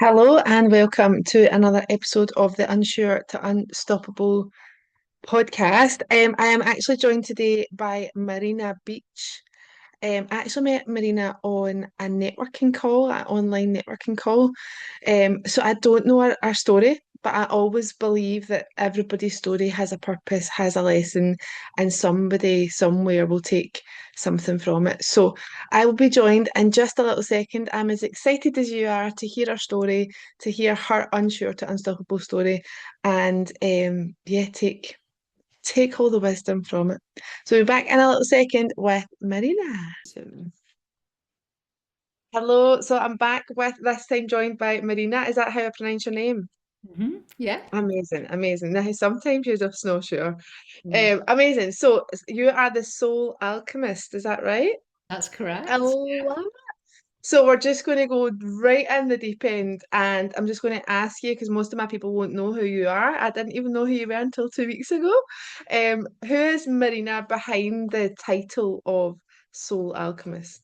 Hello and welcome to another episode of the Unsure to Unstoppable podcast. I am actually joined today by Marina Beech. I actually met Marina on a networking call, an online networking call. So I don't know our story, but I always believe that everybody's story has a purpose, has a lesson, and somebody somewhere will take something from it. So I will be joined in just a little second. I'm as excited as you are to hear our story, to hear her unsure to unstoppable story, and yeah, take all the wisdom from it. So we're back in a little second with Marina. Hello, so I'm back with this time joined by Marina. Is that how I pronounce your name? Yeah, Amazing, amazing. Now, sometimes you're just not sure. mm, Amazing. So you are the Soul Alchemist, is that right? that's I correct. love it. So we're just going to go right in the deep end, and I'm just going to ask you because most of my people won't know who you are. I didn't even know who you were until 2 weeks ago. Who is Marina behind the title of Soul Alchemist?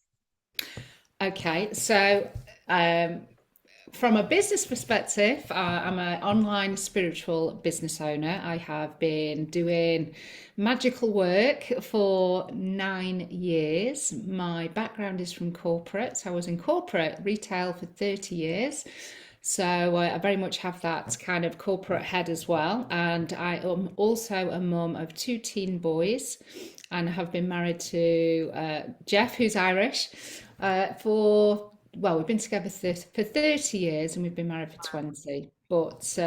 Okay, so um, from a business perspective, I'm an online spiritual business owner. I have been doing magical work for 9 years. My background is from corporate. I was in corporate retail for 30 years. So I very much have that kind of corporate head as well. And I am also a mum of two teen boys and have been married to Jeff, who's Irish, we've been together for 30 years and we've been married for 20. But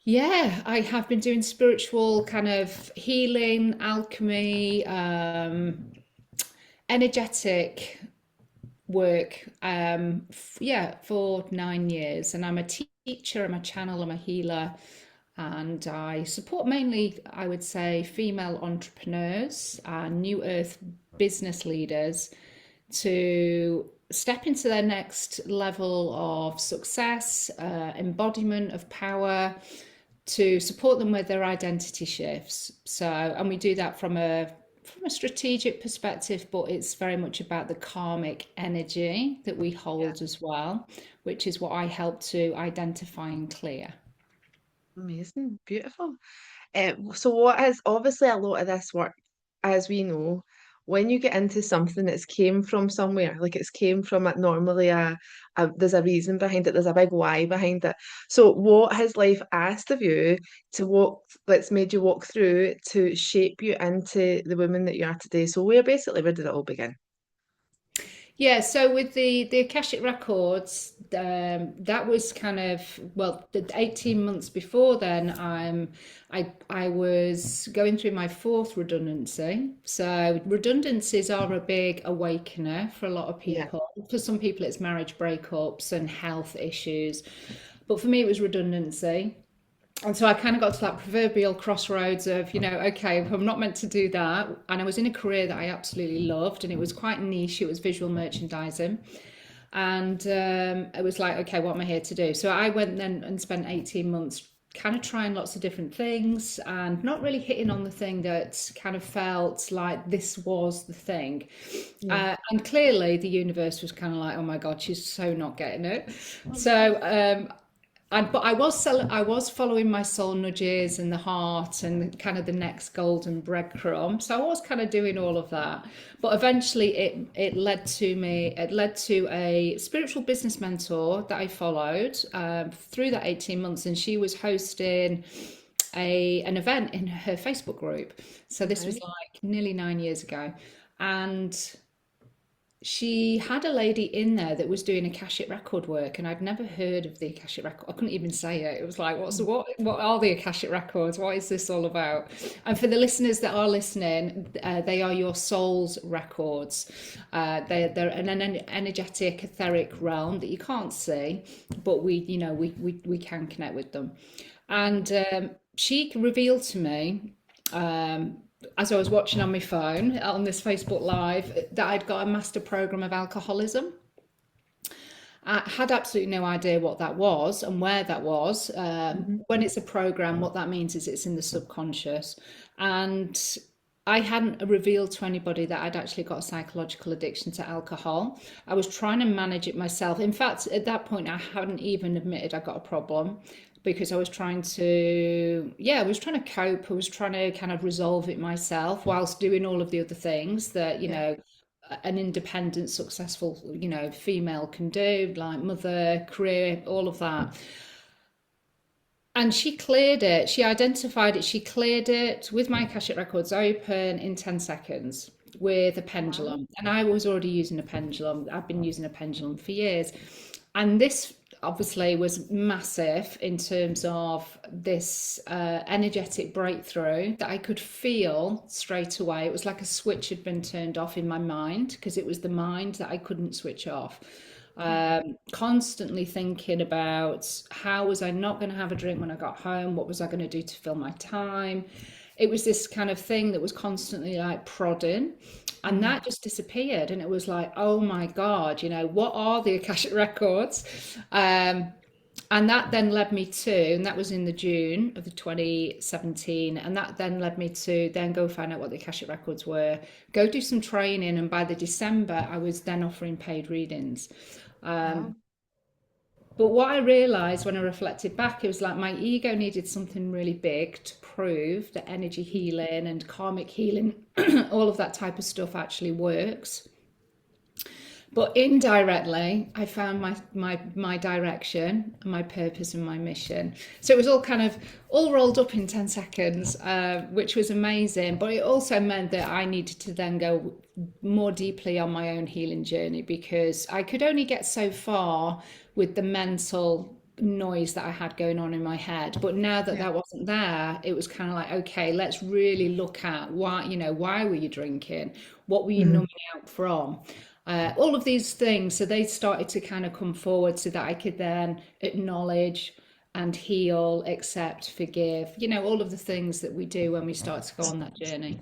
yeah, I have been doing spiritual kind of healing, alchemy, energetic work, yeah, for 9 years. And I'm a teacher, I'm a channel, I'm a healer, and I support mainly, I would say, female entrepreneurs and new earth business leaders to step into their next level of success, embodiment of power, to support them with their identity shifts. So, and we do that from a strategic perspective, but it's very much about the karmic energy that we Yeah. hold as well, which is what I help to identify and clear. Amazing, beautiful. So what is obviously a lot of this work, as we know, when you get into something that's came from somewhere, like it's came from it normally there's a reason behind it, there's a big why behind it. So what has life asked of you to walk, that's made you walk through to shape you into the woman that you are today? So where did it all begin? Yeah, so with the Akashic Records, that was kind of the 18 months before then. I was going through my fourth redundancy. So redundancies are a big awakener for a lot of Yeah. people. For some people, it's marriage breakups and health issues, but for me, it was redundancy. And so I kind of got to that proverbial crossroads of, okay, I'm not meant to do that. And I was in a career that I absolutely loved, and it was quite niche. It was visual merchandising. And it was like, okay, what am I here to do? So I went then and spent 18 months kind of trying lots of different things and not really hitting on the thing that kind of felt like this was the thing. Yeah. And clearly the universe was kind of like, oh my God, she's so not getting it. But I was following my soul nudges and the heart and kind of the next golden breadcrumb. So I was kind of doing all of that. But eventually it led to a spiritual business mentor that I followed through that 18 months, and she was hosting an event in her Facebook group. So this was Right. like nearly 9 years ago. And she had a lady in there that was doing Akashic record work, and I'd never heard of the Akashic record. I couldn't even say it. It was like, what are the Akashic records? What is this all about? And for the listeners that are listening, they are your soul's records. They're in an energetic, etheric realm that you can't see, but we can connect with them. And she revealed to me as I was watching on my phone on this Facebook Live that I'd got a master program of alcoholism. I had absolutely no idea what that was and where that was. Mhm. When it's a program, what that means is it's in the subconscious. And I hadn't revealed to anybody that I'd actually got a psychological addiction to alcohol. I was trying to manage it myself. In fact, at that point, I hadn't even admitted I got a problem because I was trying to, yeah, I was trying to cope. I was trying to kind of resolve it myself whilst doing all of the other things that, Yeah. an independent, successful, female can do, like mother, career, all of that. And she cleared it. She identified it. She cleared it with my Akashic records open in 10 seconds with a Wow. pendulum. And I was already using a pendulum. I've been using a pendulum for years. And this obviously was massive in terms of this energetic breakthrough that I could feel straight away. It was like a switch had been turned off in my mind because it was the mind that I couldn't switch off. Constantly thinking about how was I not going to have a drink when I got home? What was I going to do to fill my time? It was this kind of thing that was constantly like prodding, and Mm-hmm. that just disappeared. And it was like, oh my God, what are the Akashic records? And that then led me to, and that was in the June of the 2017, and that then led me to then go find out what the Akashic records were, go do some training, and by the December, I was then offering paid readings. Wow. But what I realized when I reflected back, it was like my ego needed something really big to prove that energy healing and karmic healing, all of that type of stuff actually works. But indirectly, I found my direction, my purpose, and my mission. So it was all kind of all rolled up in 10 seconds, which was amazing. But it also meant that I needed to then go more deeply on my own healing journey because I could only get so far with the mental noise that I had going on in my head. But now that Yeah. that wasn't there, it was kind of like, okay, let's really look at why were you drinking? What were you Mm-hmm. numbing out from? All of these things. So they started to kind of come forward so that I could then acknowledge and heal, accept, forgive, all of the things that we do when we start to go on that journey.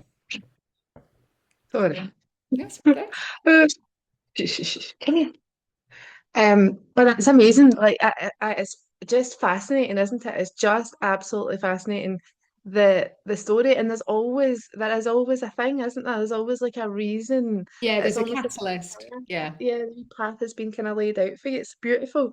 Sorry. Yes, okay. Uh, Come here. But it's amazing. Like, it's just fascinating, isn't it? It's just absolutely fascinating. The story, and there is always a thing, isn't there? There's always like a reason. Yeah, It's there's a almost like catalyst. Yeah. yeah, the path has been kind of laid out for you. It's beautiful.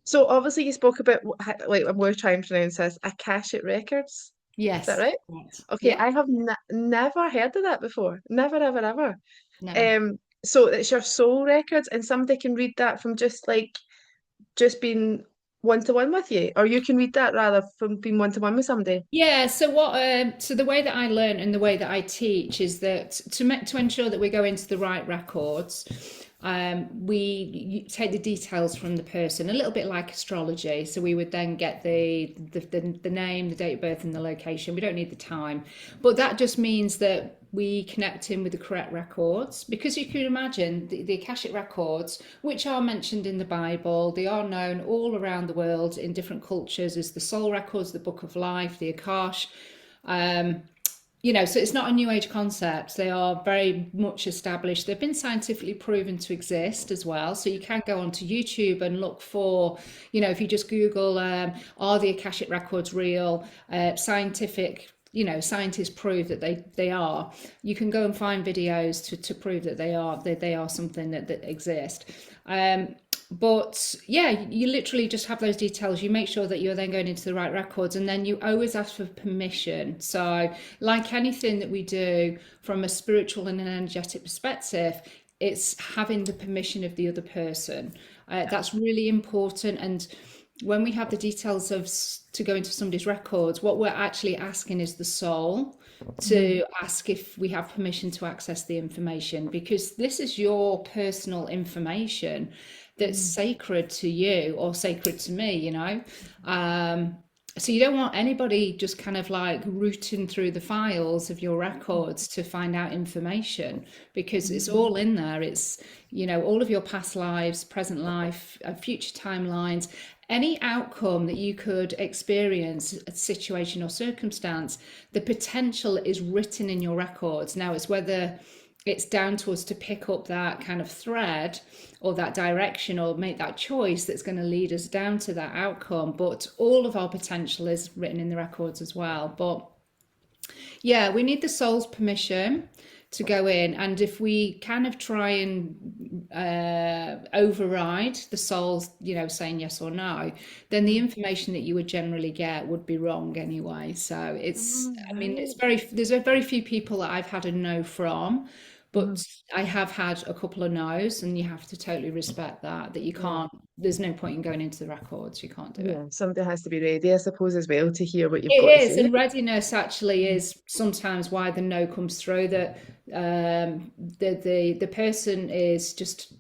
So obviously you spoke about like I'm going to try and pronounce this Akashic Records. Is that Yes. right? Right. Okay, Yeah. I have n never heard of that before. Never, ever, ever. Never. So it's your soul records, and somebody can read that from just being one to one with you, or you can read that rather from being one to one with somebody. Yeah, so the way that I learn and the way that I teach is that to ensure that we go into the right records, we take the details from the person, a little bit like astrology. So we would then get the name, the date of birth, and the location. We don't need the time, but that just means that we connect in with the correct records because you can imagine the Akashic records, which are mentioned in the Bible, they are known all around the world in different cultures as the soul records, the book of life, the Akash. So it's not a new age concept. They are very much established. They've been scientifically proven to exist as well. So you can go onto YouTube and look for, if you just Google, are the Akashic records real? Scientific, scientists prove that they are. You can go and find videos to prove that they are something that exist. But yeah, you literally just have those details. You make sure that you're then going into the right records, and then you always ask for permission. So, like anything that we do from a spiritual and an energetic perspective, it's having the permission of the other person. That's really important. And when we have the details to go into somebody's records, what we're actually asking is the soul Mhm. to ask if we have permission to access the information because this is your personal information that's Mhm. sacred to you or sacred to me. So you don't want anybody just kind of like rooting through the files of your records to find out information because it's Mhm. all in there. It's, all of your past lives, present life, future timelines, any outcome that you could experience, a situation or circumstance, the potential is written in your records. Now it's whether it's down to us to pick up that kind of thread or that direction or make that choice that's going to lead us down to that outcome. But all of our potential is written in the records as well. But Yeah, we need the soul's permission to go in. And if we kind of try and override the soul's, saying yes or no, then the information that you would generally get would be wrong anyway. So I mean, Right. there's a very few people that I've had a no from, but Mhm. I have had a couple of no's, and you have to totally respect that you Yeah. can't, there's no point in going into the records, you can't do it. Yeah. Somebody has to be ready, I suppose, as well, to hear what you've got to It is, say. and readiness actually is sometimes why the no comes through. That the person is just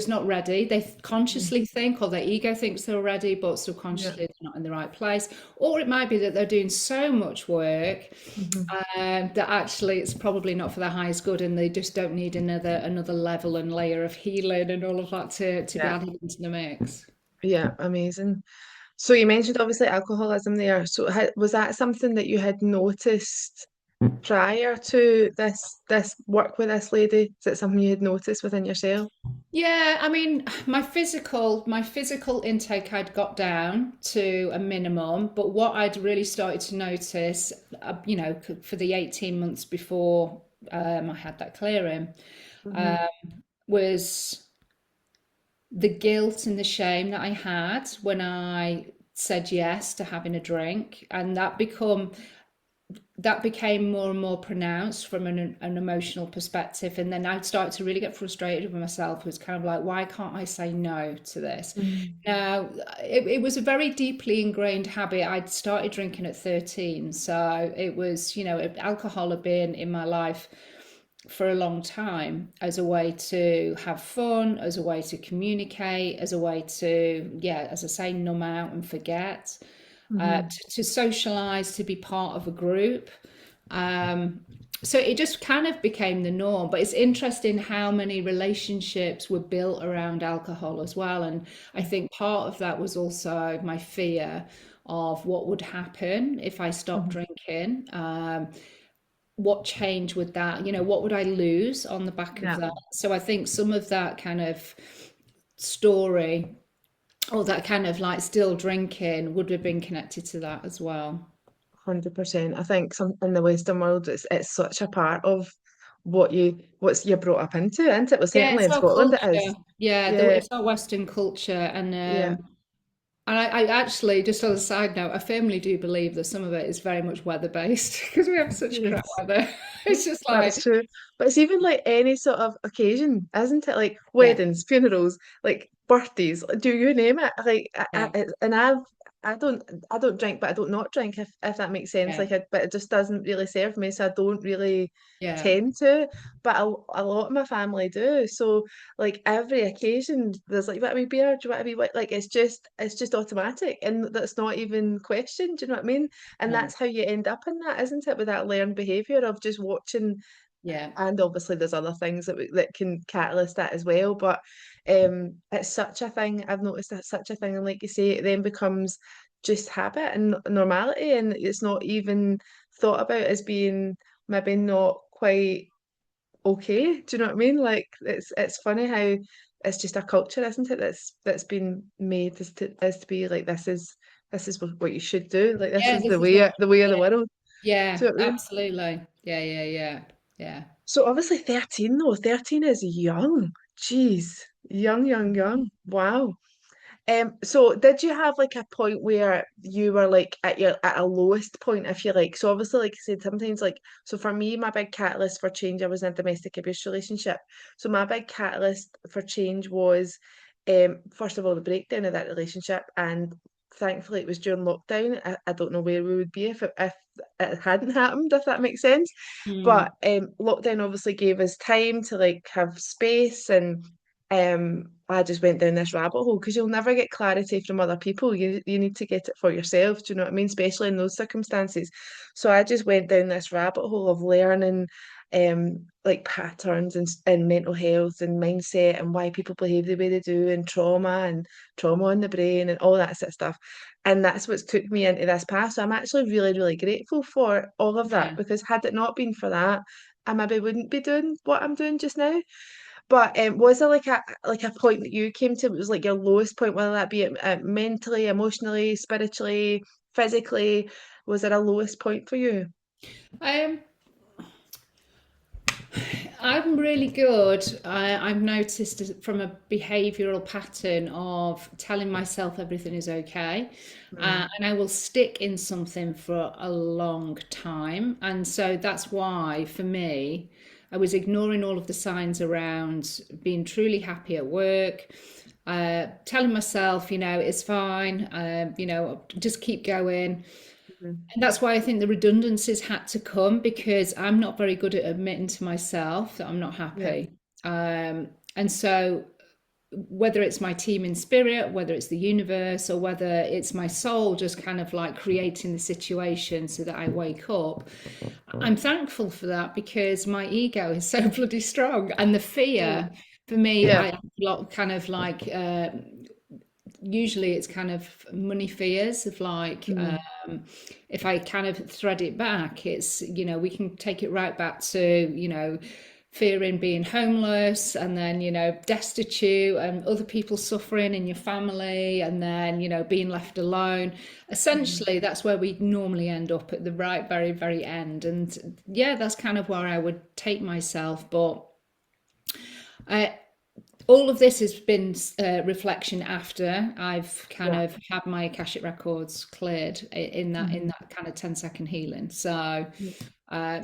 not ready. They Mhm. consciously think, or their ego thinks they're ready, but Yeah. subconsciously they're not in the right place. Or it might be that they're doing so much work Mhm. that actually it's probably not for their highest good, and they just don't need another level and layer of healing and all of that to be Yeah. added into the mix. Yeah. Amazing. So you mentioned obviously alcoholism there. So was that something that you had noticed prior to this work with this lady? Is it something you had noticed within yourself? Yeah, I mean, my physical intake had got down to a minimum, but what I'd really started to notice, for the 18 months before I had that clearing, Hmm. uh, was the guilt and the shame that I had when I said yes to having a drink, and that became more and more pronounced from an emotional perspective. And then I'd start to really get frustrated with myself. It was kind of like, why can't I say no to this? Mm. Now, it was a very deeply ingrained habit. I'd started drinking at 13. So it was, alcohol had been in my life for a long time as a way to have fun, as a way to communicate, as a way to, yeah, as I say, numb out and forget, Hmm. to socialize, to be part of a group. Um, so it just kind of became the norm. But it's interesting how many relationships were built around alcohol as well. And I think part of that was also my fear of what would happen if I stopped Hmm. drinking. What change would that, what would I lose on the back of Yeah, that? So I think some of that kind of story, or that kind of like still drinking, would have been connected to that as well. 100%. I think some in the Western world, it's such a part of what's you're brought up into, isn't it? Well, Yeah, certainly it's in our Scotland, it culture. is. Yeah, Yeah, it's our Western culture, yeah. and I actually, just on a side note, I firmly do believe that some of it is very much weather based because we have such crap Yes. weather. It's just That's like, true. But it's even like any sort of occasion, isn't it? Like yeah, weddings, funerals, like birthdays, do you name it? Like yeah, and I don't drink, but I don't not drink if that makes sense. yeah, But it just doesn't really serve me, so I don't really yeah, tend to. But a lot of my family do. So like every occasion, there's like, you want a wee beer? Do you want a wee like it's just automatic, and that's not even questioned. Do you know what I mean? And no, that's how you end up in that, isn't it? With that learned behavior of just watching, yeah, and obviously there's other things that can catalyst that as well. But it's such a thing. I've noticed that's such a thing, and like you say, it then becomes just habit and normality, and it's not even thought about as being maybe not quite okay. Do you know what I mean? Like it's funny how it's just a culture, isn't it? That's been made as to be like this is what you should do. Like this yeah. is This is what, the way of yeah, the world. yeah, Do you know what I mean? absolutely, yeah, yeah, yeah, yeah. So obviously 13 though, 13 is young. Jeez. Young, young, young. Wow. So did you have like a point where you were like at a lowest point, if you like? So obviously, like I said, sometimes like so for me, my big catalyst for change, I was in a domestic abuse relationship. So my big catalyst for change was first of all the breakdown of that relationship, and thankfully it was during lockdown. I don't know where we would be if it hadn't happened, if that makes sense. Mm, But lockdown obviously gave us time to like have space, and I just went down this rabbit hole because you'll never get clarity from other people. You need to get it for yourself. Do you know what I mean? Especially in those circumstances. So I just went down this rabbit hole of learning like patterns and mental health and mindset and why people behave the way they do and trauma in the brain and all that sort of stuff. And that's what's took me into this path. So I'm actually really, really grateful for all of that yeah. because had it not been for that, I maybe wouldn't be doing what I'm doing just now. But was there like a point that you came to? It was like your lowest point, whether that be mentally, emotionally, spiritually, physically. Was there a lowest point for you? I'm really good. I've noticed from a behavioral pattern of telling myself everything is okay. Mm, And I will stick in something for a long time. And so that's why, for me, I was ignoring all of the signs around being truly happy at work, telling myself, it's fine, just keep going. mm, And that's why I think the redundancies had to come because I'm not very good at admitting to myself that I'm not yeah, happy. And so, whether it's my team in spirit, whether it's the universe, or whether it's my soul just kind of like creating the situation so that I wake up, I'm thankful for that because my ego is so bloody strong. And the fear, mm, for me, yeah, I have a lot kind of like usually it's kind of money fears of like mm, if I kind of thread it back, it's we can take it right back to fearing being homeless, and then destitute, and other people suffering in your family, and then being left alone. mhm, Essentially that's where we normally end up, at the right very very end. And yeah, that's kind of where I would take myself. But I all of this has been reflection after I've kind yeah, of had my Akashic records cleared in that mhm, kind of 10-second healing. So, yeah,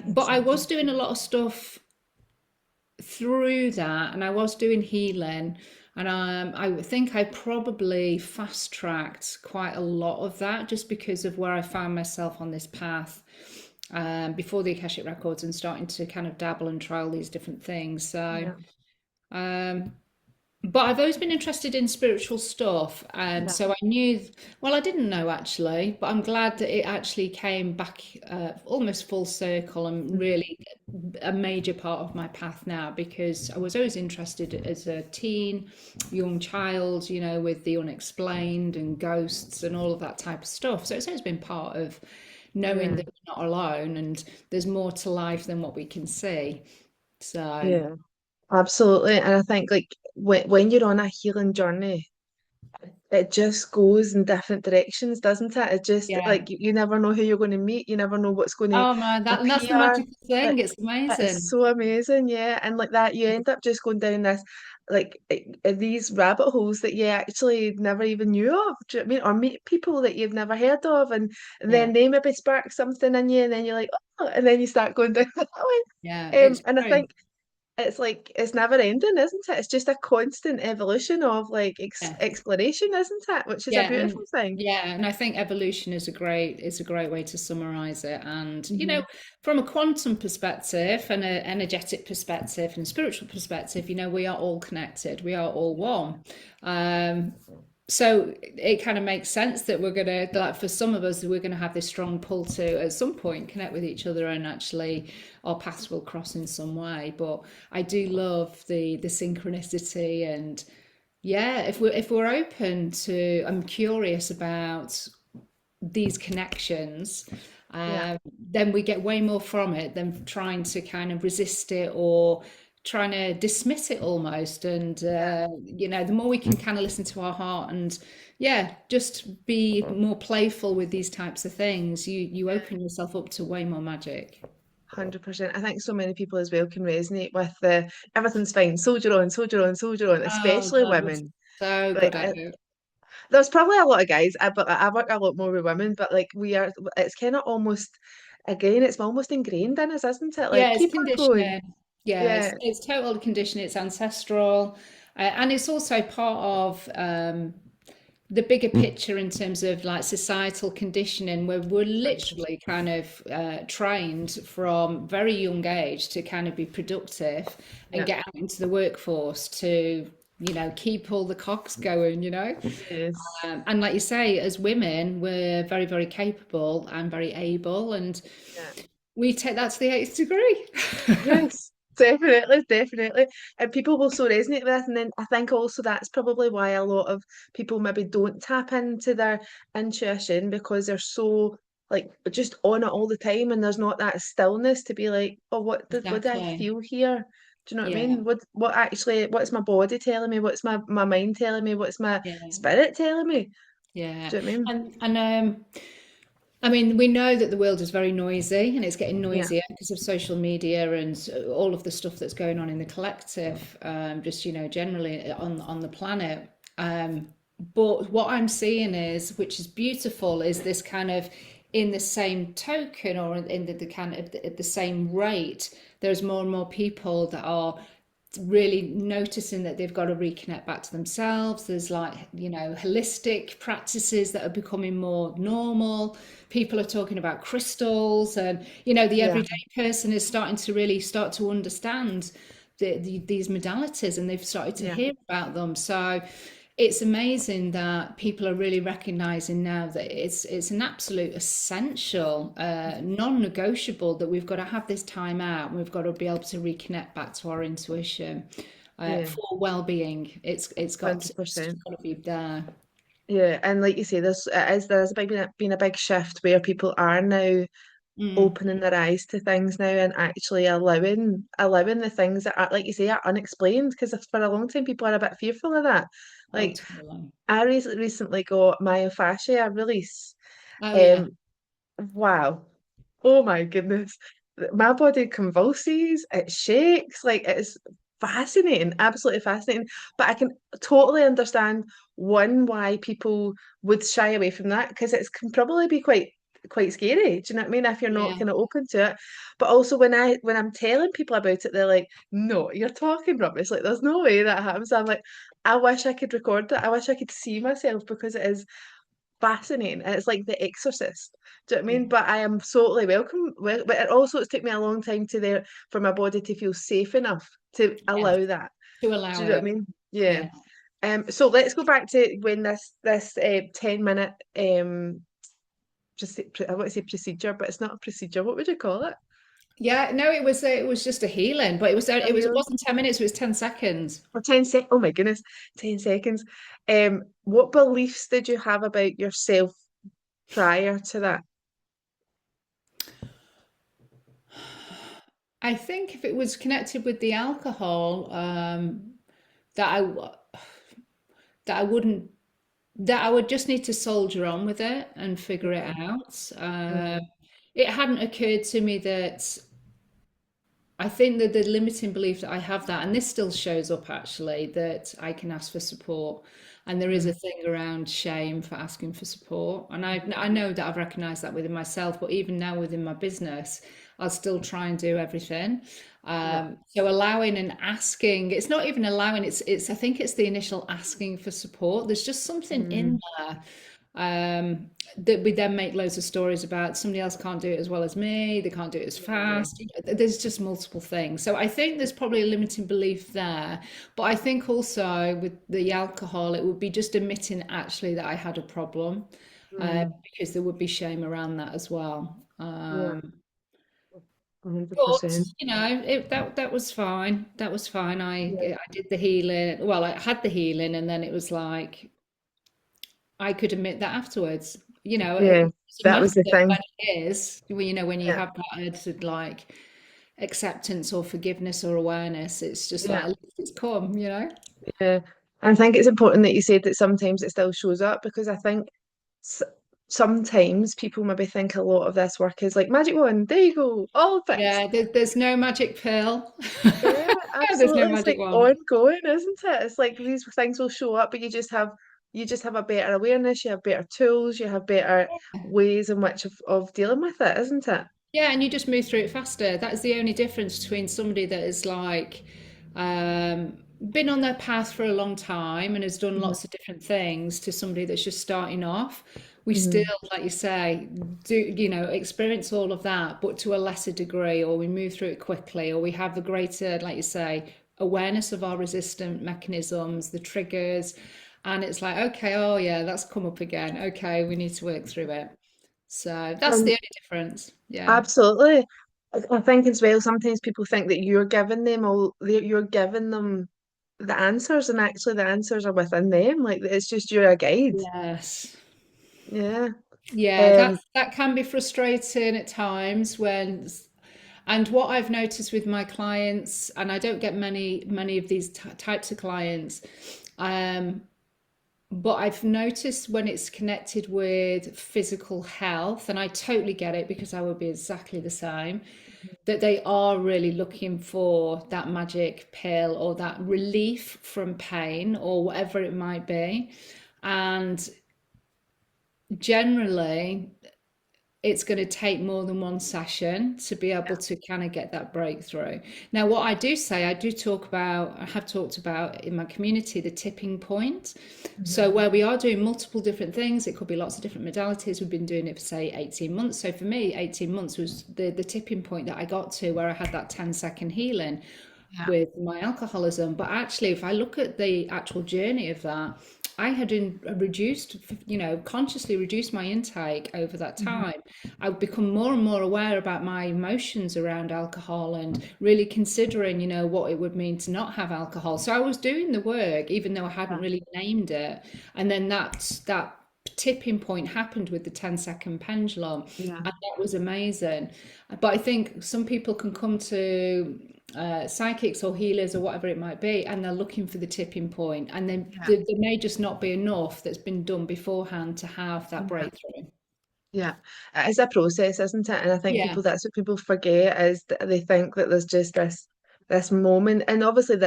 but I was exactly. doing a lot of stuff through that, and I was doing healing, and I think I probably fast tracked quite a lot of that just because of where I found myself on this path. Before the Akashic records and starting to kind of dabble and try all these different things. So, Yeah, um, but I've always been interested in spiritual stuff, and yeah, so I knew, well, I didn't know actually, but I'm glad that it actually came back almost full circle and mhm, really a major part of my path now, because I was always interested as a teen, young child, with the unexplained and ghosts and all of that type of stuff. So it's always been part of knowing yeah, that we're not alone and there's more to life than what we can see. So, yeah, absolutely. And I think like when you're on a healing journey, it just goes in different directions, doesn't it? It just yeah. like you never know who you're going to meet. You never know what's going to Oh man, and that's the appear. magical thing. Like It's it's amazing. so amazing, yeah. And like that, you end up just going down this these rabbit holes that you actually never even knew of. Do you know what I mean? Or meet people that you've never heard of, and Yeah, then they maybe spark something in you, and then you're like, oh, and then you start going down that yeah, way. it's And I true. think it's like it's never ending, isn't it? It's just a constant evolution of like Yeah, exploration, isn't it? Which is a beautiful thing. and I think evolution is a great way to summarize it. And Hmm. from a quantum perspective and an energetic perspective and a spiritual perspective, we are all connected. We are all Yeah, one. Um, so it kind of makes sense that we're gonna, like, for some of us, we're gonna have this strong pull to at some point connect with each other, and actually our paths will cross in some way. But I do love the synchronicity. And yeah, if we're open to, I'm curious about these connections, yeah, then we get way more from it than trying to kind of resist it or trying to dismiss it almost. And yeah. the more we can kind of listen to our heart and yeah, just be more playful with these types of things, you open yourself up to way more magic. 100%. I think so many people as well can resonate with the everything's fine, soldier on, soldier on, soldier on, Oh especially God, we're women. so Like good at it. there's probably a lot of guys, but I work a lot more with women. But like we are, it's kind of almost again, it's almost ingrained in us, isn't it? Like Yeah, it's keep on going. conditioning. Yeah, Yeah, it's total conditioning. It's ancestral, and it's also part of the bigger picture in terms of like societal conditioning, where we're literally 100%. kind of trained from very young age to kind of be productive and Yeah. get out into the workforce to keep all the cogs going. Yes. And like you say, as women, we're very very capable and very able, and Yeah. we take that to the 8th degree. Yes, definitely, definitely. And people will so resonate with that. And then I think also that's probably why a lot of people maybe don't tap into their intuition because they're so like just on it all the time and there's not that stillness to be like, oh, what do I Exactly. feel here? Do you know what I Yeah. mean? What actually what's my body telling me? What's my mind telling me? What's my Yeah. spirit telling me? Yeah. Do you know what I mean? And I mean, we know that the world is very noisy and it's getting Yeah, noisier because of social media and all of the stuff that's going on in the collective, just, generally on the planet. But what I'm seeing is, which is beautiful, is this kind of in the same token or in the kind of at the same rate, there's more and more people that are really noticing that they've got to reconnect back to themselves. There's like, holistic practices that are becoming more normal. People are talking about crystals, and, the yeah, everyday person is starting to really start to understand these modalities, and they've started to yeah, hear about them. So it's amazing that people are really recognizing now that it's an absolute essential, non-negotiable, that we've got to have this time out and we've got to be able to reconnect back to our intuition, yeah, for well-being. It's just 100%. got to be there. Yeah, and like you say, there's a been a big shift where people are now Mm. opening their eyes to things now and actually allowing the things that are, like you say, are unexplained, because for a long time people are a bit fearful of that. Oh, Like totally. I recently got myofascia release. Oh, yeah. Um, wow. Oh my goodness. My body convulses, it shakes, like it's fascinating, absolutely fascinating. But I can totally understand one why people would shy away from that, because it can probably be quite scary. Do you know what I mean? If you're not Yeah. kind of open to it. But also when I'm telling people about it, they're like, no, you're talking rubbish. Like there's no way that happens. I'm like, I wish I could record that. I wish I could see myself, because it is fascinating. And it's like The Exorcist. Do you know what I Yeah. mean? But I am totally welcome. Well, but it's taken me a long time for my body to feel safe enough to Yes. allow that. To Do allow you know what I it. mean? Yeah. Yeah. So let's go back to when this 10-minute just I want to say procedure, but it's not a procedure. What would you call it? Yeah. No, it was just a healing, but A it healing wasn't 10 minutes, it was 10 seconds. for 10 sec. Oh my goodness, 10 seconds. What beliefs did you have about yourself prior to that? I think if it was connected with the alcohol, that I w- that I wouldn't that I would just need to soldier on with it and figure it out. Mm-hmm. It hadn't occurred to me that I think that the limiting belief that I have that, and this still shows up actually, that I can ask for support. And there is a thing around shame for asking for support. And I know that I've recognized that within myself, but even now within my business, I'll still try and do everything. Yeah. So allowing and asking, it's not even allowing, I think it's the initial asking for support. There's just something in Mm, there, that we then make loads of stories about somebody else can't do it as well as me, they can't do it as yeah. fast. There's just multiple things. So I think there's probably a limiting belief there. But I think also with the alcohol, it would be just admitting actually that I had a problem, Mm, because there would be shame around that as well. yeah. 100%. But that was fine. That was fine. Yeah. I did the healing. Well, I had the healing, and then it was like I could admit that afterwards. Yeah. It doesn't That matter was the when thing. it is. When you Yeah. have that added like acceptance or forgiveness or awareness, it's just like Yeah. at least it's come. Yeah. I think it's important that you said that sometimes it still shows up, because I think s sometimes people maybe think a lot of this work is like magic wand, there you go, all fixed. Yeah, there's no magic pill. Yeah, There's no absolutely. It's magic like wand. ongoing, isn't it? It's like these things will show up, but you just have a better awareness, you have better tools, you have better ways in which of dealing with it, isn't it? Yeah, and you just move through it faster. That's the only difference between somebody that is like been on their path for a long time and has done Hmm. lots of different things to somebody that's just starting off. We still, Hmm. like you say, do experience all of that, but to a lesser degree, or we move through it quickly, or we have the greater, like you say, awareness of our resistant mechanisms, the triggers, and it's like, okay, oh yeah, that's come up again. Okay, we need to work through it. So that's the And only difference. Yeah. absolutely. I think as well, sometimes people think that you're giving them the answers, and actually the answers are within them. Like it's just you're a guide. Yes. Yeah. Yeah, Um, that can be frustrating at times and what I've noticed with my clients, and I don't get many of these types of clients, um, But I've noticed when it's connected with physical health, and I totally get it because I would be exactly the same, that they are really looking for that magic pill or that relief from pain or whatever it might be. And generally, it's going to take more than one session to be able to kind of get that breakthrough. Now, what I do say, I have talked about in my community the tipping point. So, Mhm. where we are doing multiple different things, it could be lots of different modalities. We've been doing it for, say, 18 months. So, for me, 18 months was the tipping point that I got to where I had that 10-second healing Yeah, with my alcoholism. But actually, if I look at the actual journey of that, I had reduced, consciously reduced my intake over that mhm. time. I've become more and more aware about my emotions around alcohol and really considering, what it would mean to not have alcohol. So I was doing the work, even though I hadn't Yeah, really named it. And then that tipping point happened with the 10-second pendulum, yeah, and that was amazing. But I think some people can come to psychics or healers or whatever it might be, and they're looking for the tipping point, and then yeah, there may just not be enough that's been done beforehand to have that yeah. breakthrough. Yeah, it is a process, isn't it? And I think Yeah, people that's what people forget is that they think that there's just this moment, and obviously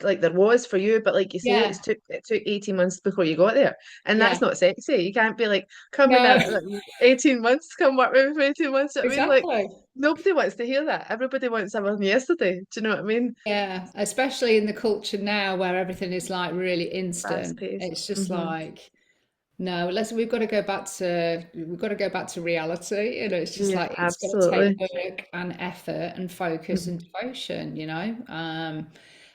like there was for you, but like you say, yeah, it took 18 months before you got there, and yeah. that's not sexy. You can't be like come in No, a like, 18 months, come work with me for 18 months. You know what I mean, like exactly. nobody wants to hear that. Everybody wants something yesterday. Do you know what I mean? Yeah, especially in the culture now where everything is like really Fast instant. paced. It's just like, no, we've got to go back to reality. It's just Yeah, like it's got to take absolutely. work and effort and focus and Mhm. devotion. And And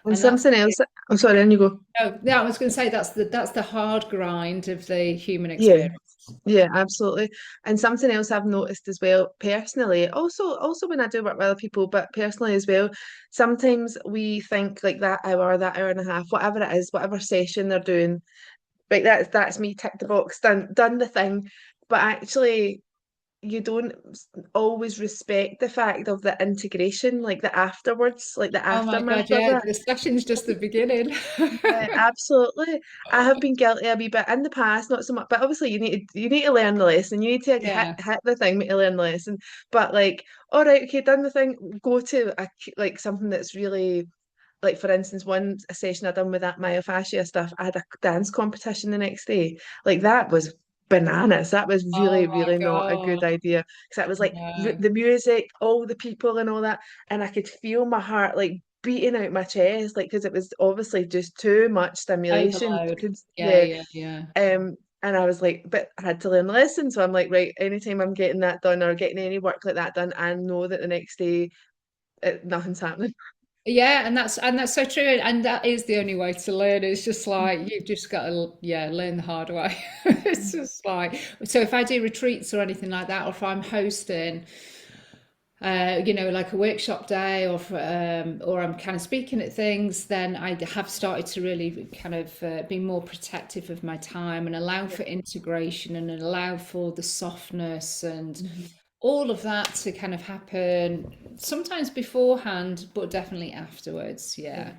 that's something else. I'm sorry, then you go. oh, yeah, I was going to say that's the hard grind of the human Yeah. experience. Yeah, absolutely. And something else I've noticed as well, personally, also when I do work with other people, but personally as well, sometimes we think like that hour and a half, whatever it is, whatever session they're doing, like that's me, tick the box, done the thing. But actually you don't always respect the fact of the integration, like the afterwards, like the Oh my aftermath God, of yeah, it. the session's just the beginning. Yeah, absolutely. I have been guilty a wee bit in the past, not so much, but obviously you need to learn the lesson. You need to hit Yeah. hit the thing to learn the lesson. But like, all right, okay, done the thing. Go to like something that's really like, for instance, one session I done with that myofascia stuff. I had a dance competition the next day. Like that was bananas. That was Oh really, my really not a good God. idea because that was like No. the music, all the people, and all that, and I could feel my heart like beating out my chest, like because it was obviously just too much stimulation. Overload. Yeah, Yeah, yeah, yeah. and I was like, but I had to learn the lesson, so I'm like, right, anytime I'm getting that done or getting any work like that done, I know that the next day nothing's happening. Yeah, and that's so true. And that is the only way to learn. It's just like you've just got to, yeah, learn the hard way. It's just like so if I do retreats or anything like that, or if I'm hosting like a workshop day or I'm kind of speaking at things, then I have started to really kind of be more protective of my time and allow Yeah. for integration and allow for the softness and Mhm. all of that to kind of happen sometimes beforehand, but definitely afterwards. Yeah, Yeah.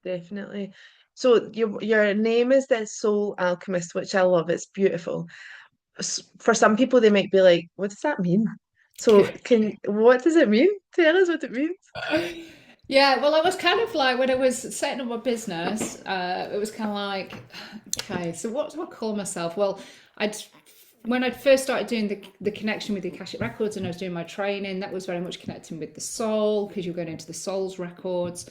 definitely. So your name is the Soul Alchemist, which I love. It's beautiful. For some people, they might be like, "What does that mean?" So, what does it mean? Tell us what it means. Yeah, well, I was kind of like when I was setting up my business, it was kind of like, okay, so what do I call myself? Well, I'd when I first started doing the connection with the Akashic Records and I was doing my training, that was very much connecting with the soul because you're going into the soul's records.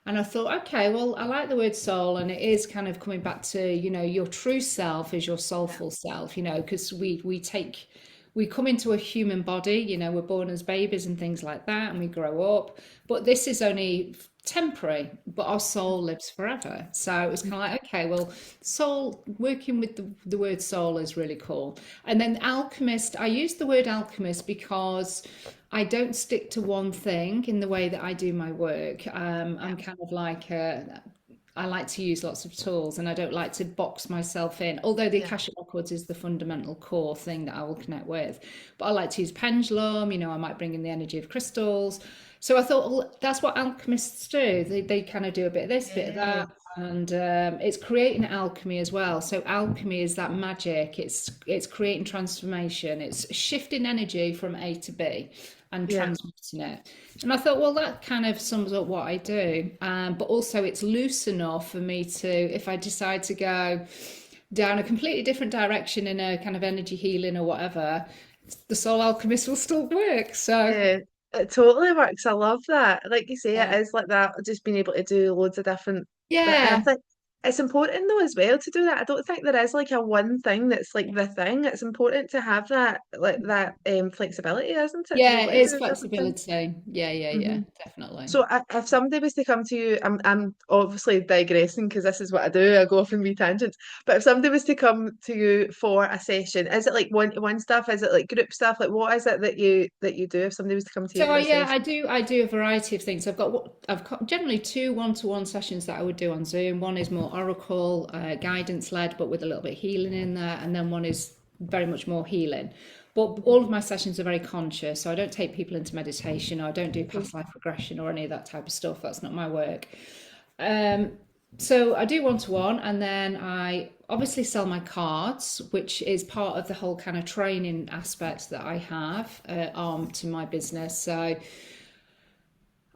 And I thought, okay, well, I like the word soul, and it is kind of coming back to, your true self is your Yeah, soulful self, because we come into a human body, we're born as babies and things like that, and we grow up. But this is only temporary, but our soul lives forever. So it was kind of like, okay, well, soul, working with the word soul is really cool. And then alchemist, I use the word alchemist because I don't stick to one thing in the way that I do my work. I'm kind of like I like to use lots of tools and I don't like to box myself in. Although the yeah, Akashic Records is the fundamental core thing that I will connect with. But I like to use pendulum, I might bring in the energy of crystals. So I thought, well, that's what alchemists do. They kind of do a bit of this, bit of yeah. that. and it's creating alchemy as well. So alchemy is that magic. It's creating transformation. It's shifting energy from A to B and Yeah. transmuting it. And I thought, well, that kind of sums up what I do. But also, it's loose enough for me to, if I decide to go down a completely different direction in a kind of energy healing or whatever, the Soul Alchemist will still work. So Yeah, it totally works. I love that. Like you say, it yeah, is like that, just being able to do loads of different and I yeah. think it's important though as well to do that. I don't think there is like a one thing that's like the thing. It's important to have that like that flexibility, isn't it? To be Yeah, able it to is do different things. flexibility. Yeah, yeah, yeah, Hmm. definitely. So if somebody was to come to you, I'm obviously digressing because this is what I do. I go off and be tangents. But if somebody was to come to you for a session, is it like one stuff? Is it like group stuff? Like what is it that you do if somebody was to come to you So for a yeah, session? I do a variety of things. I've got generally two one-to-one sessions that I would do on Zoom. One is more oracle, guidance led, but with a little bit of healing in there, and then one is very much more healing. But all of my sessions are very conscious, so I don't take people into meditation, or I don't do Okay. past life regression or any of that type of stuff. That's not my work. Um, so I do one to one, and then I obviously sell my cards, which is part of the whole kind of training aspect that I have arm to my business. So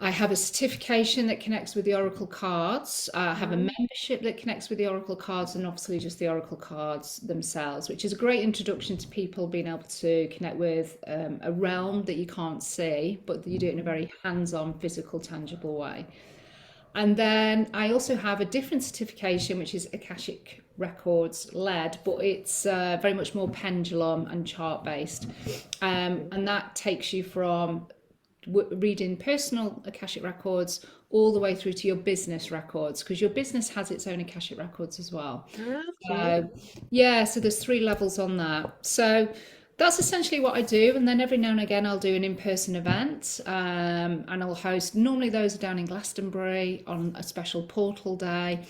I have a certification that connects with the Oracle cards. I have a Right. membership that connects with the Oracle cards, and obviously just the Oracle cards themselves, which is a great introduction to people being able to connect with a realm that you can't see, but you do it in a very hands-on, physical, tangible way. And then I also have a different certification, which is Akashic Records led, but it's very much more pendulum and chart based. And that takes you from reading personal Akashic Records all the way through to your business records, because your business has its own Akashic Records as well. Okay. So, yeah, so there's three levels on that. So that's essentially what I do. And then every now and again, I'll do an in-person event, and I'll host. Normally, those are down in Glastonbury on a special portal day.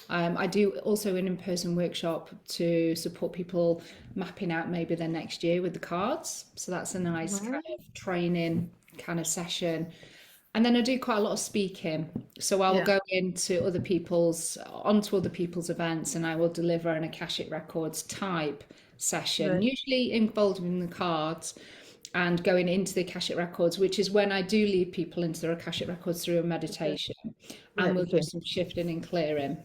I do also an in-person workshop to support people mapping out maybe their next year with the cards. So that's a nice kind Right. of training kind of session. And then I do quite a lot of speaking. So I will Yeah. go onto other people's events, and I will deliver an Akashic Records type session, Right. usually involving the cards and going into the Akashic Records, which is when I do lead people into their Akashic Records through a Okay. meditation, and Right. we'll do Okay. some shifting and clearing.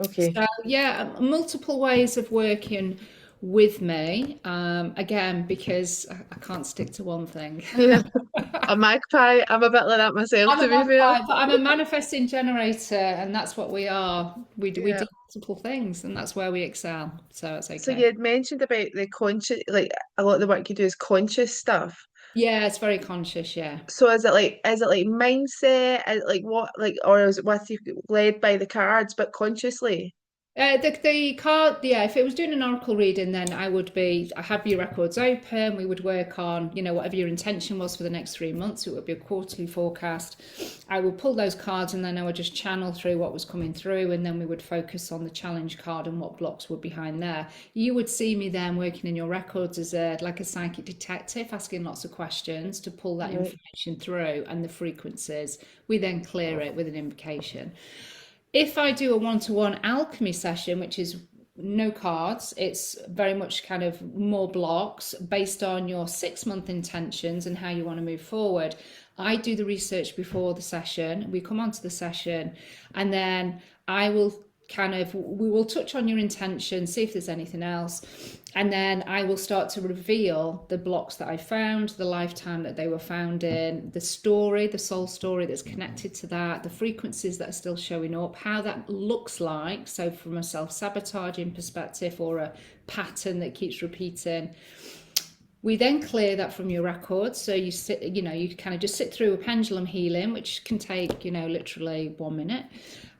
Okay. So yeah, multiple ways of working with me. Again, because I can't stick to one thing. Yeah. A magpie. I'm a bit like that myself, I'm a to be fair. magpie, but I'm a manifesting generator, and that's what we are. We Yeah. do multiple things, and that's where we excel. So it's So okay. you had mentioned about the conscious, like a lot of the work you do is conscious stuff. Yeah, it's very conscious. Yeah. So is it like mindset? Is it like what like or is it with you led by the cards but consciously? The card, yeah, if it was doing an oracle reading, then I have your records open. We would work on, whatever your intention was for the next 3 months. It would be a quarterly forecast. I would pull those cards, and then I would just channel through what was coming through, and then we would focus on the challenge card and what blocks were behind there. You would see me then working in your records as like a psychic detective, asking lots of questions to pull that Right. information through and the frequencies. We then clear it with an invocation. If I do a one-to-one alchemy session, which is no cards, it's very much kind of more blocks based on your 6 month intentions and how you want to move forward. I do the research before the session. We come onto the session, and then we will touch on your intention, see if there's anything else, and then I will start to reveal the blocks that I found, the lifetime that they were found in, the story, the soul story that's connected to that, the frequencies that are still showing up, how that looks like. So, from a self sabotaging perspective or a pattern that keeps repeating. We then clear that from your records. So you kind of just sit through a pendulum healing, which can take, literally 1 minute.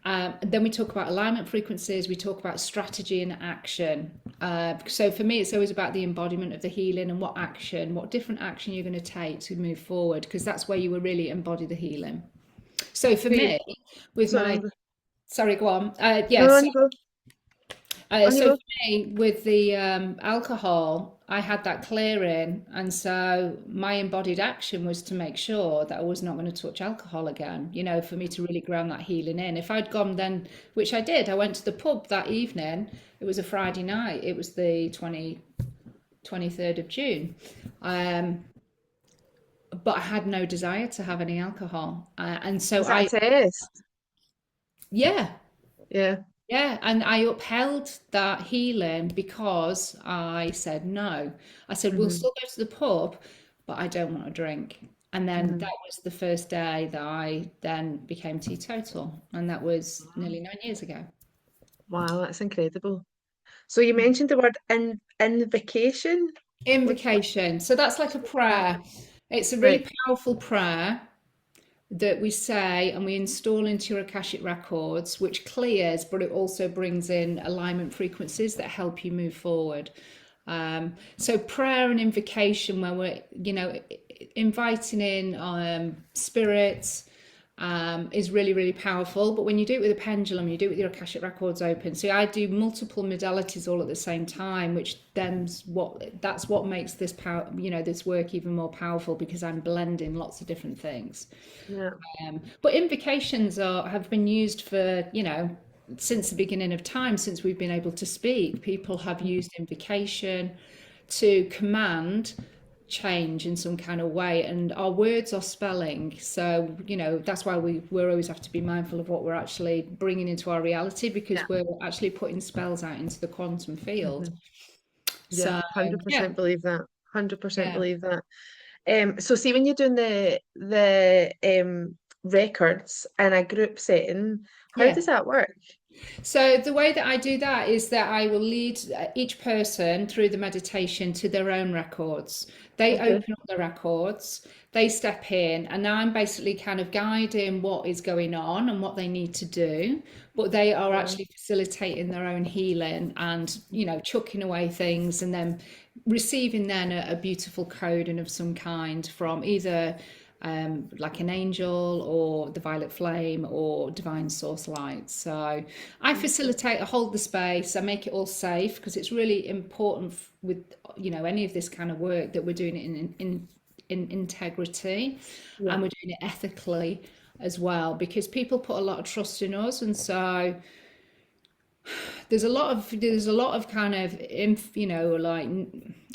Then we talk about alignment frequencies. We talk about strategy and action. So for me, it's always about the embodiment of the healing and what different action you're going to take to move forward, because that's where you will really embody the healing. So for So you me, with sorry, my, sorry, go on. no, Yeah, no, so you go. On So your for me, with the alcohol, I had that clearing, and so my embodied action was to make sure that I was not going to touch alcohol again. For me to really ground that healing in. If I'd gone then, which I did, I went to the pub that evening. It was a Friday night. It was the 23rd of June. Um, but I had no desire to have any alcohol, and so was that I, a test? yeah. Yeah. Yeah, and I upheld that healing because I said no. I said, we'll Hmm. still go to the pub, but I don't want to drink. And then Hmm. that was the first day that I then became teetotal, and that was nearly 9 years ago. Wow, that's incredible. So you mentioned the word invocation. What Invocation. So that's like a what's that? prayer. It's a really Right. powerful prayer that we say and we install into your Akashic records, which clears, but it also brings in alignment frequencies that help you move forward. So prayer and invocation, where we're, inviting in spirits, is really, really powerful. But when you do it with a pendulum, you do it with your Akashic records open. So I do multiple modalities all at the same time, which that's what makes this power, this work even more powerful because I'm blending lots of different things. Yeah. But invocations have been used for, since the beginning of time, since we've been able to speak. People have used invocation to command change in some kind of way, and our words are spelling. So, that's why we always have to be mindful of what we're actually bringing into our reality Yeah. because we're actually putting spells out into the quantum field. Hmm. Yeah. So, yeah, 100% believe that. 100% yeah, believe that. So see when you're doing the records in a group setting, how yeah. does that work? So the way that I do that is that I will lead each person through the meditation to their own records. They Okay. open up the records, they step in, and now I'm basically kind of guiding what is going on and what they need to do, but they are Yeah. actually facilitating their own healing and, chucking away things and then receiving then a beautiful coding of some kind from either like an angel or the violet flame or divine source light. So I facilitate, I hold the space, I make it all safe because it's really important with any of this kind of work that we're doing it in integrity Yeah. and we're doing it ethically as well because people put a lot of trust in us, and so there's a lot of kind of like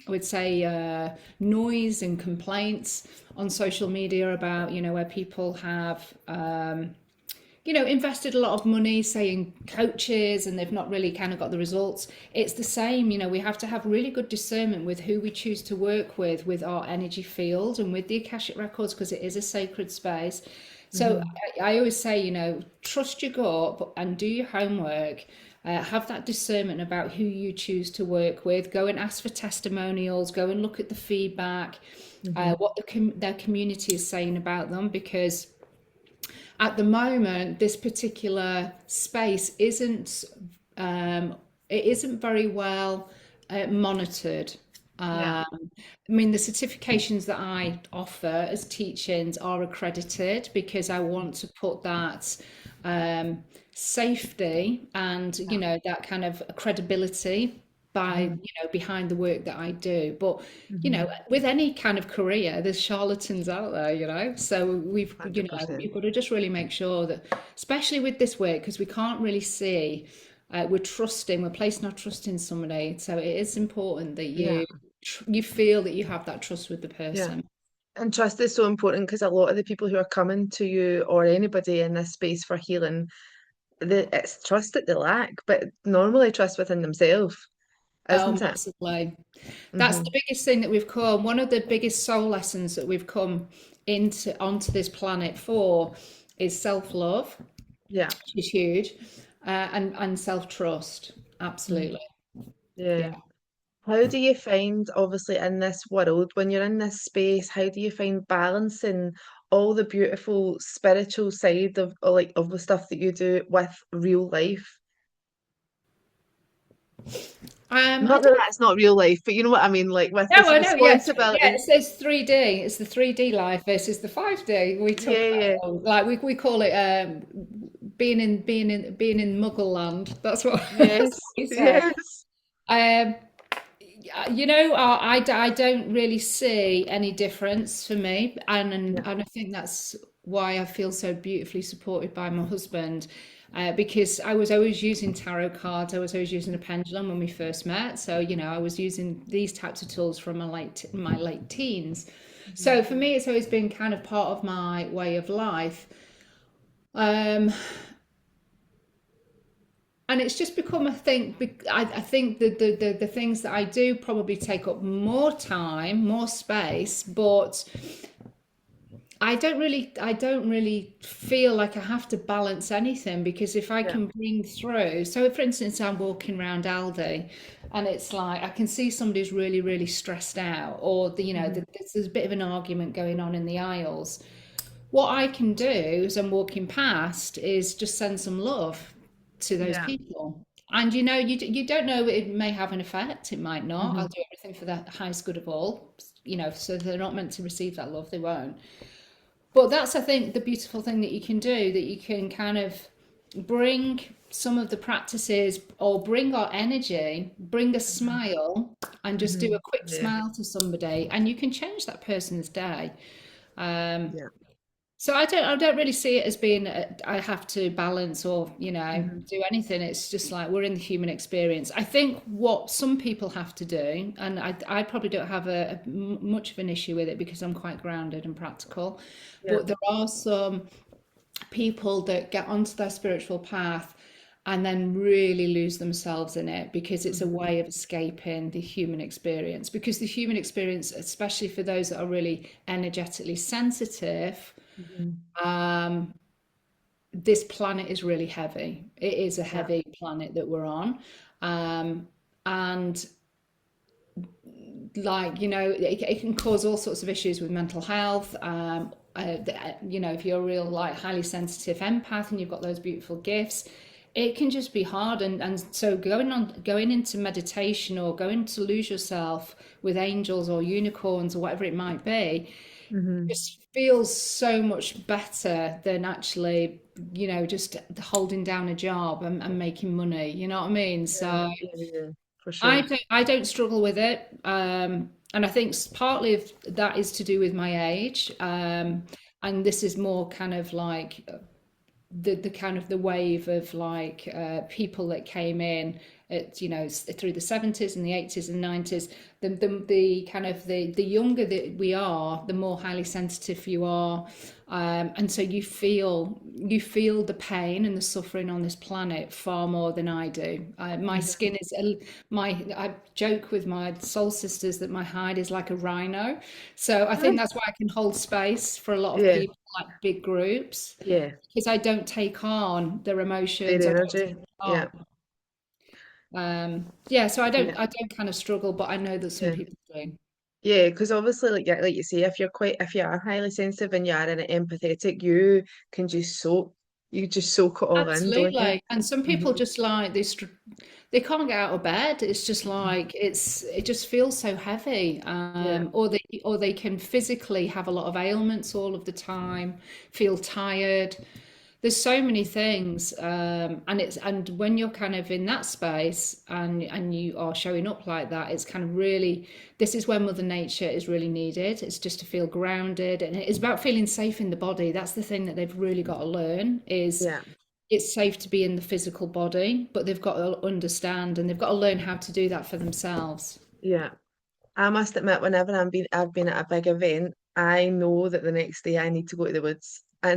I would say noise and complaints on social media about where people have invested a lot of money, say in coaches, and they've not really kind of got the results. It's the same, we have to have really good discernment with who we choose to work with our energy field and with the Akashic Records because it is a sacred space. So Hmm. I always say, trust your gut and do your homework. Have that discernment about who you choose to work with. Go and ask for testimonials. Go and look at the feedback, Hmm. what their community is saying about them, because at the moment, this particular space it isn't very well monitored. Yeah. I mean, the certifications that I offer as teachings are accredited because I want to put that safety and Yeah. that kind of credibility by Hmm. behind the work that I do. But Hmm. with any kind of career, there's charlatans out there, so you've 100%. got to just really make sure that, especially with this work, because we can't really see, we're placing our trust in somebody, so it is important that Yeah. you feel that you have that trust with the Yeah. person. And trust is so important because a lot of the people who are coming to you or anybody in this space for healing, it's trust that they lack, but normally trust within themselves, Oh, isn't it? massively. That's the Hmm. biggest thing that we've come. One of the biggest soul lessons that we've come into onto this planet for is self-love, Yeah. which is huge, and self-trust. Mhm. Absolutely. Yeah. Yeah. How do you find, obviously, in this world, when you're in this space, how do you find balancing all the beautiful spiritual side of like of the stuff that you do with real life? I Not that don't that's not real life, but you know what I mean, like with know. this I know. Yeah, yeah. responsibility. It's 3D. It's the 3D life versus the 5D. We talk Yeah, yeah. about like we call it being in Muggle land. That's what, that's Yes, what we say. yes, Um, I don't really see any difference for me, yeah, and I think that's why I feel so beautifully supported by my husband, because I was always using tarot cards, I was always using a pendulum when we first met. So I was using these types of tools from my late teens. mhm, So for me, it's always been kind of part of my way of life. Um, and it's just become a thing. I think the things that I do probably take up more time, more space, but I don't really feel like I have to balance anything, because if I yeah, can bring through, so for instance, I'm walking around Aldi and it's like I can see somebody's really, really stressed out, or mhm, there's a bit of an argument going on in the aisles. What I can do as I'm walking past is just send some love to those yeah, people. And you don't know, it may have an effect, it might not. I'll mhm, do everything for the highest good of all. So if they're not meant to receive that love, they won't. But that's, I think, the beautiful thing that you can do, that you can kind of bring some of the practices, or bring our energy, bring a mhm, smile, and just do a mhm, quick yeah, smile to somebody, and you can change that person's day. Um, yeah, so I don't really see it as being I have to balance, or mhm, do anything. It's just like we're in the human experience. I think what some people have to do, and I probably don't have much of an issue with it because I'm quite grounded and practical, yeah, but there are some people that get onto their spiritual path and then really lose themselves in it, because it's a mhm, way of escaping the human experience. Because the human experience, especially for those that are really energetically sensitive, mhm, um, this planet is really heavy. It is a yeah, heavy planet that we're on. Um, and it can cause all sorts of issues with mental health. If you're a real, like, highly sensitive empath and you've got those beautiful gifts, it can just be hard. And so going into meditation, or going to lose yourself with angels or unicorns or whatever it might be, mhm, just feels so much better than actually, just holding down a job and making money. You know what I mean? yeah, So yeah, yeah, for I sure. don't, I don't struggle with it. And I think partly of that is to do with my age. And this is more kind of like the kind of the wave of, like, people that came in through the 70s and the 80s and 90s. The kind of the younger that we are, the more highly sensitive you are. And so you feel the pain and the suffering on this planet far more than I do. My Mhm, skin is my I joke with my soul sisters that my hide is like a rhino. So I think that's why I can hold space for a lot of yeah, people, like big groups, yeah, because I don't take on their their emotions. I don't take energy, it yeah, on. Yeah, so I yeah, don't I don't kind of struggle, but I know that some yeah. people do. Yeah, because obviously, like you say, if you are highly sensitive and you are in empathetic, you just soak it all in, don't you? Absolutely. And some people Hmm. just, like, they can't get out of bed. It's just like it just feels so heavy. Yeah, Or they can physically have a lot of ailments all of the time, feel tired. There's so many things, and when you're kind of in that space, and you are showing up like that, it's kind of really, this is where Mother Nature is really needed. It's just to feel grounded, and it's about feeling safe in the body. That's the thing that they've really got to learn, is yeah, it's safe to be in the physical body, but they've got to understand, and they've got to learn how to do that for themselves. yeah. I must admit, whenever I've been at a big event, I know that the next day I need to go to the woods. I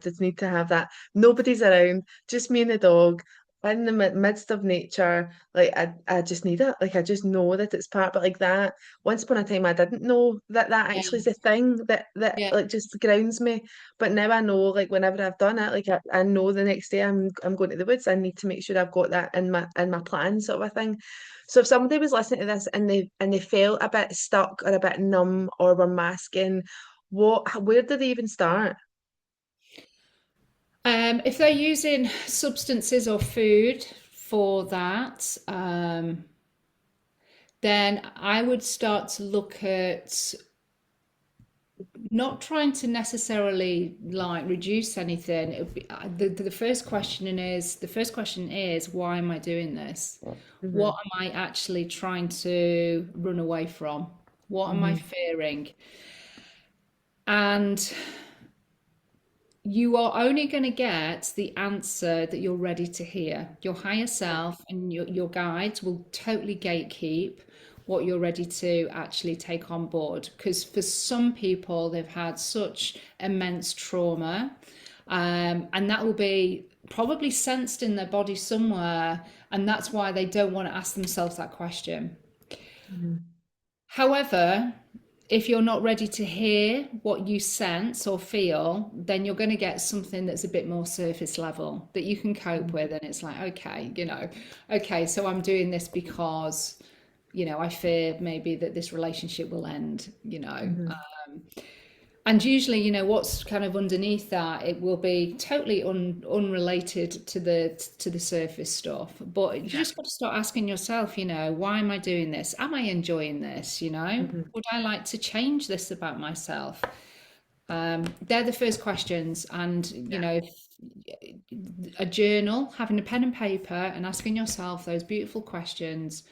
just need to have that. Nobody's around, just me and the dog in the midst of nature. Like I just need it. Like I just know that it's part. But like that, once upon a time, I didn't know that that Yeah, actually is a thing that yeah. like just grounds me. But now I know, like whenever I've done it, like I know the next day I'm going to the woods. I need to make sure I've got that in my plan, sort of a thing. So if somebody was listening to this and they felt a bit stuck or a bit numb or were masking, where do they even start? If they're using substances or food for that, then I would start to look at not trying to necessarily like reduce anything. It would be, the first question is, why am I doing this? What Hmm. am I actually trying to run away from? What am I Hmm. fearing? And you are only going to get the answer that you're ready to hear. Your higher Yeah. self and your guides will totally gatekeep what you're ready to actually take on board. Because for some people, they've had such immense trauma, and that will be probably sensed in their body somewhere, and that's why they don't want to ask themselves that question. Hmm. However, if you're not ready to hear what you sense or feel, then you're going to get something that's a bit more surface level that you can cope with. And it's like, okay, okay, so I'm doing this because, I fear maybe that this relationship will end. Hmm. And usually, what's kind of underneath that, it will be totally unrelated to the surface stuff. But you Yeah. just got to start asking yourself, why am I doing this? Am I enjoying this? Hmm. Would I like to change this about myself? They're the first questions, and Yeah. a journal, having a pen and paper, and asking yourself those beautiful questions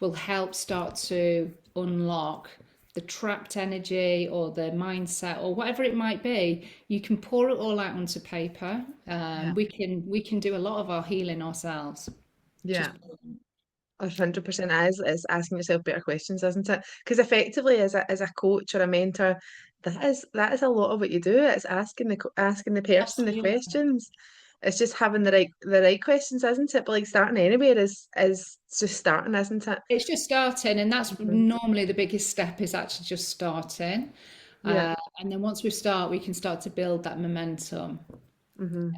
will help start to unlock the trapped energy or the mindset or whatever it might be. You can pour it all out onto paper. Yeah. We can do a lot of our healing ourselves. Yeah. Just 100% is asking yourself better questions, isn't it? Because effectively, as a coach or a mentor, that is a lot of what you do. It's asking the person the absolutely. questions. It's just having the right questions, isn't it? But like starting anywhere is just starting, isn't it? It's just starting, and that's Hmm. normally the biggest step is actually just starting. Yeah. And then once we start, we can start to build that momentum. Hmm.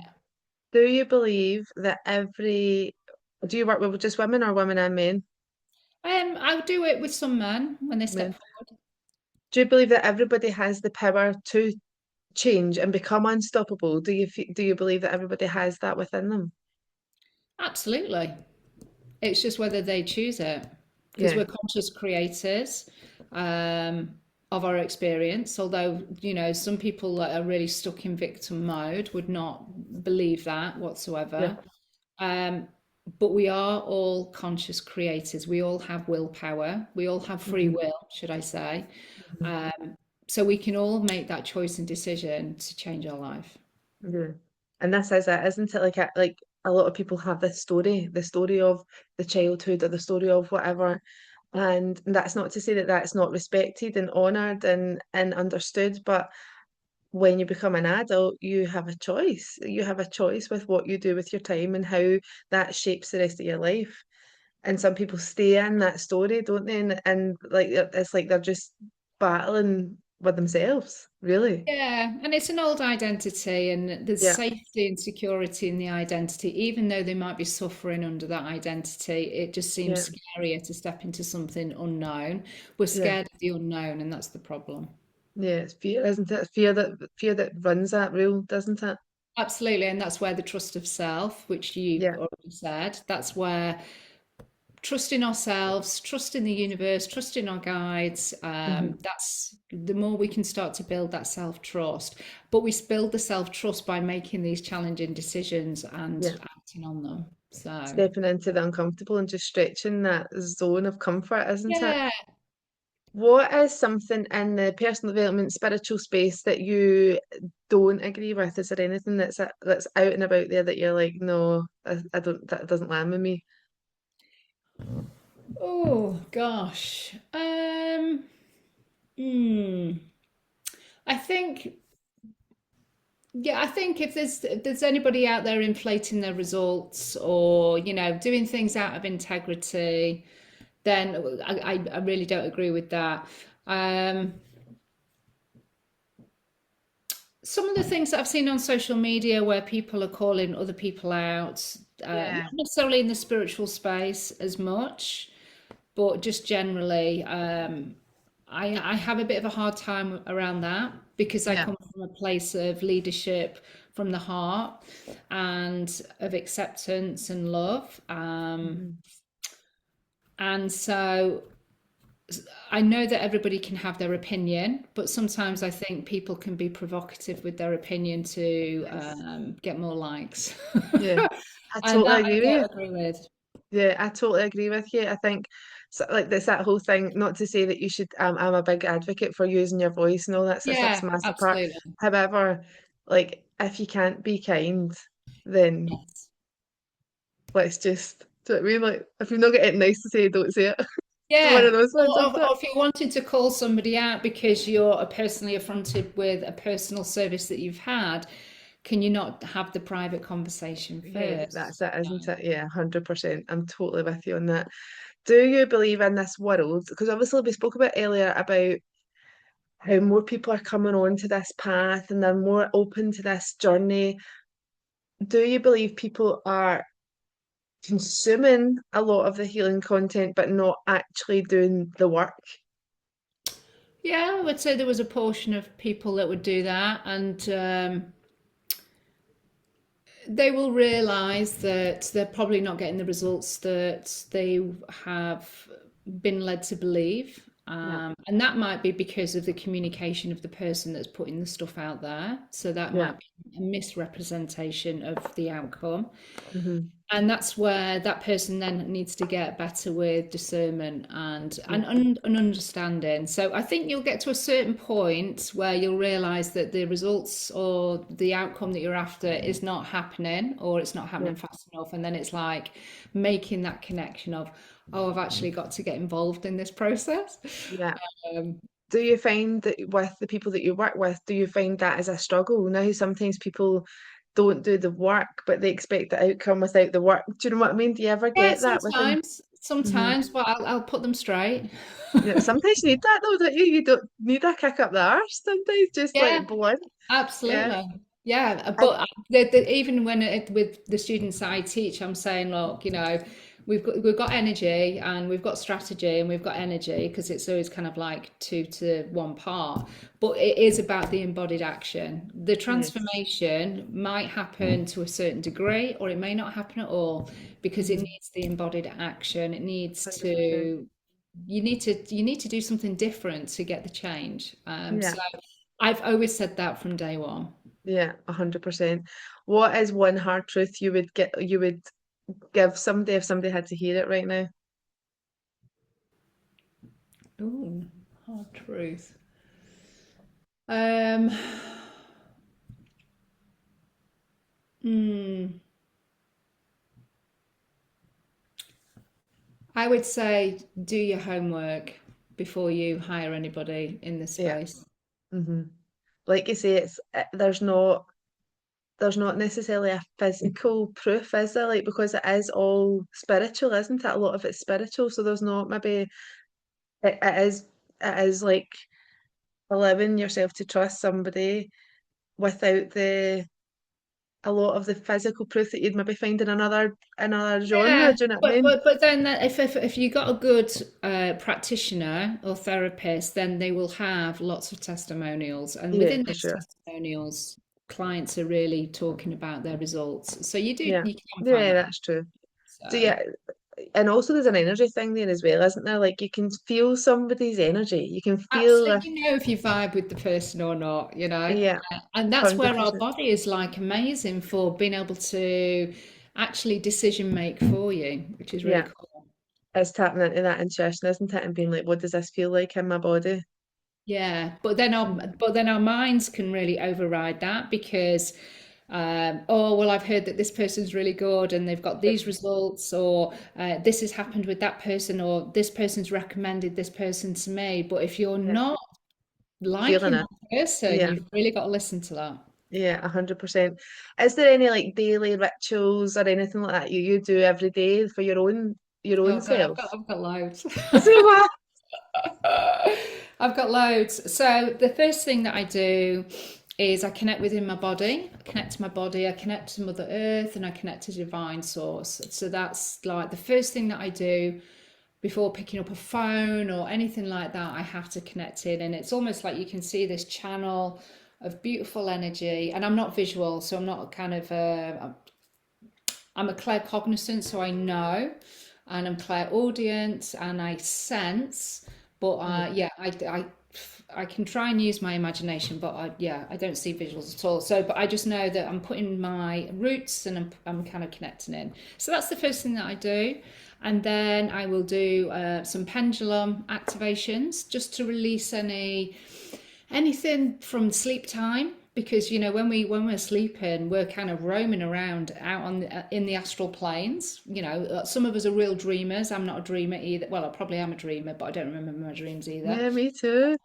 Do you believe that do you work with just women or women and men? I'll do it with some men when they step Men. forward. Do you believe that everybody has the power to change and become unstoppable? Do you believe that everybody has that within them? Absolutely. It's just whether they choose it because Yeah, we're conscious creators um, of our experience. Although, some people that are really stuck in victim mode would not believe that yeah. whatsoever. Um, but we are all conscious creators. We all have willpower. We all have free Hmm. will, should I say. Hmm. Um, so we can all make that choice and decision to change our life. Yeah. And this is it, isn't it? Like a lot of people have this story, the story of the childhood or the story of whatever. And that's not to say that that's not respected and honored and understood, but when you become an adult, you have a choice. You have a choice with what you do with your time and how that shapes the rest of your life. And some people stay in that story, don't they? And like it's like they're just battling with themselves, really. Yeah, and it's an old identity, and there's Yeah, safety and security in the identity, even though they might be suffering under that identity. It just yeah, seems scarier to step into something unknown. We're yeah, scared of the unknown, and that's the problem. yeah. It's fear, isn't it? Fear that runs that rule, doesn't it? Absolutely, and that's where the trust of self, which you Yeah. already said, that's where trust in ourselves, trust in the universe, trust in our guides. Hmm. That's the more we can start to build that self trust. But we build the self trust by making these challenging decisions and Yeah. acting on them. So, Stepping into the uncomfortable and just stretching that zone of comfort, isn't it? yeah. What is something in the personal development spiritual space that you don't agree with? Is there anything that's out and about there that you're like, no, I don't, that doesn't land with me? Oh gosh. Hmm. I think Yeah, I think if there's anybody out there inflating their results or doing things out of integrity, then I really don't agree with that. Um, some of the things that I've seen on social media where people are calling other people out, not Yeah. necessarily in the spiritual space as much, but just generally, I have a bit of a hard time around that because I Yeah. come from a place of leadership from the heart and of acceptance and love. Hmm. And so I know that everybody can have their opinion, but sometimes I think people can be provocative with their opinion to Yes. get more likes. Yeah. I And totally that I agree with you. don't agree with. Yeah, I totally agree with you. I think so, like there's that whole thing, not to say that you should I'm a big advocate for using your voice and all that's Yeah, a massive part. absolutely. However, like if you can't be kind, then Yes. let's just do you know what I mean? Like if you've not got anything nice to say, don't say it. It's one of Yeah. those ones, isn't Or it? if you're wanting to call somebody out because you're personally affronted with a personal service that you've had, can you not have the private conversation Yeah, first? that's it, isn't it? Yeah, 100%. I'm totally with you on that. Do you believe in this world? Because obviously we spoke about earlier about how more people are coming on to this path and they're more open to this journey. Do you believe people are consuming a lot of the healing content but not actually doing the work? Yeah, I would say there was a portion of people that would do that, and they will realize that they're probably not getting the results that they have been led to believe. Yeah, And that might be because of the communication of the person that's putting the stuff out there. So that yeah, might be a misrepresentation of the outcome. hmm And that's where that person then needs to get better with discernment and yeah, and understanding. So I think you'll get to a certain point where you'll realize that the results or the outcome that you're after is not happening, or it's not yeah, happening fast enough. And then it's like making that connection of, oh, I've actually got to get involved in this process. yeah. Um, Do you find that with the people that you work with, do you find that as a struggle? Now, sometimes people don't do the work, but they expect the outcome without the work. Do you know what I mean? Do you ever yeah, get that within? sometimes, Hmm sometimes, but I'll put them straight. Yeah, sometimes you need that though, don't you? You don't need a kick up the arse. Sometimes just Yeah, like blunt. Yeah. absolutely. Yeah, I, but even when with the students I teach, I'm saying, look, we've got energy and we've got strategy and we've got energy because it's always kind of like two to one part. But it is about the embodied action. The yes. transformation might happen to a certain degree, or it may not happen at all because it hmm needs the embodied action. It needs 100%. to you need to do something different to get the change. Yeah. So I've always said that from day one. Yeah, 100%. What is one hard truth you would give somebody if somebody had to hear it right now? Ooh, hard truth. Um, hmm, I would say do your homework before you hire anybody in this Yeah. space. hmm Like you say, there's not necessarily a physical proof, is there? Like because it is all spiritual, isn't it? A lot of it's spiritual, so there's not maybe it is like allowing yourself to trust somebody without the a lot of the physical proof that you'd maybe find in another genre. Yeah, Do you know what I but mean? then if you got a good practitioner or therapist, then they will have lots of testimonials, and Yeah, within for those sure. testimonials, clients are really talking about their results. So Yeah, you can find yeah, that. that's true. So So yeah, and also there's an energy thing there as well, isn't there? Like you can feel somebody's energy. You can feel absolutely, you know if you vibe with the person or not, yeah, and that's where our 100%. body is like amazing for being able to actually decision make for you, which is really Yeah, cool. it's tapping into that intuition, isn't it? And being like, what does this feel like in my body? Yeah, Mhm. but then our minds can really override that because oh well, I've heard that this person's really good and they've got Yeah, these results, or this has happened with that person, or this person's recommended this person to me. But if you're yeah, not feeling liking it. that person, Yeah, you've really got to listen to that. yeah, 100%. Is there any like daily rituals or anything like that you do every day for your own Oh God, self? I've got loads. So what? I've got loads. So the first thing that I do is I connect within my body. I connect to my body. I connect to Mother Earth, and I connect to Divine Source. So that's like the first thing that I do before picking up a phone or anything like that. I have to connect in, and it's almost like you can see this channel of beautiful energy. And I'm not visual, so I'm not kind of I'm a claircognizant, so I know, and I'm clairaudient, and I sense. But Yeah. yeah, I can try and use my imagination, but yeah, I don't see visuals at all. So, but I just know that I'm putting my roots and I'm kind of connecting in. So that's the first thing that I do. And then I will do some pendulum activations just to release anything from sleep time, because when we're sleeping we're kind of roaming around out in the astral planes. Some of us are real dreamers. I'm not a dreamer either. Well, I probably am a dreamer, but I don't remember my dreams either. Yeah, me too.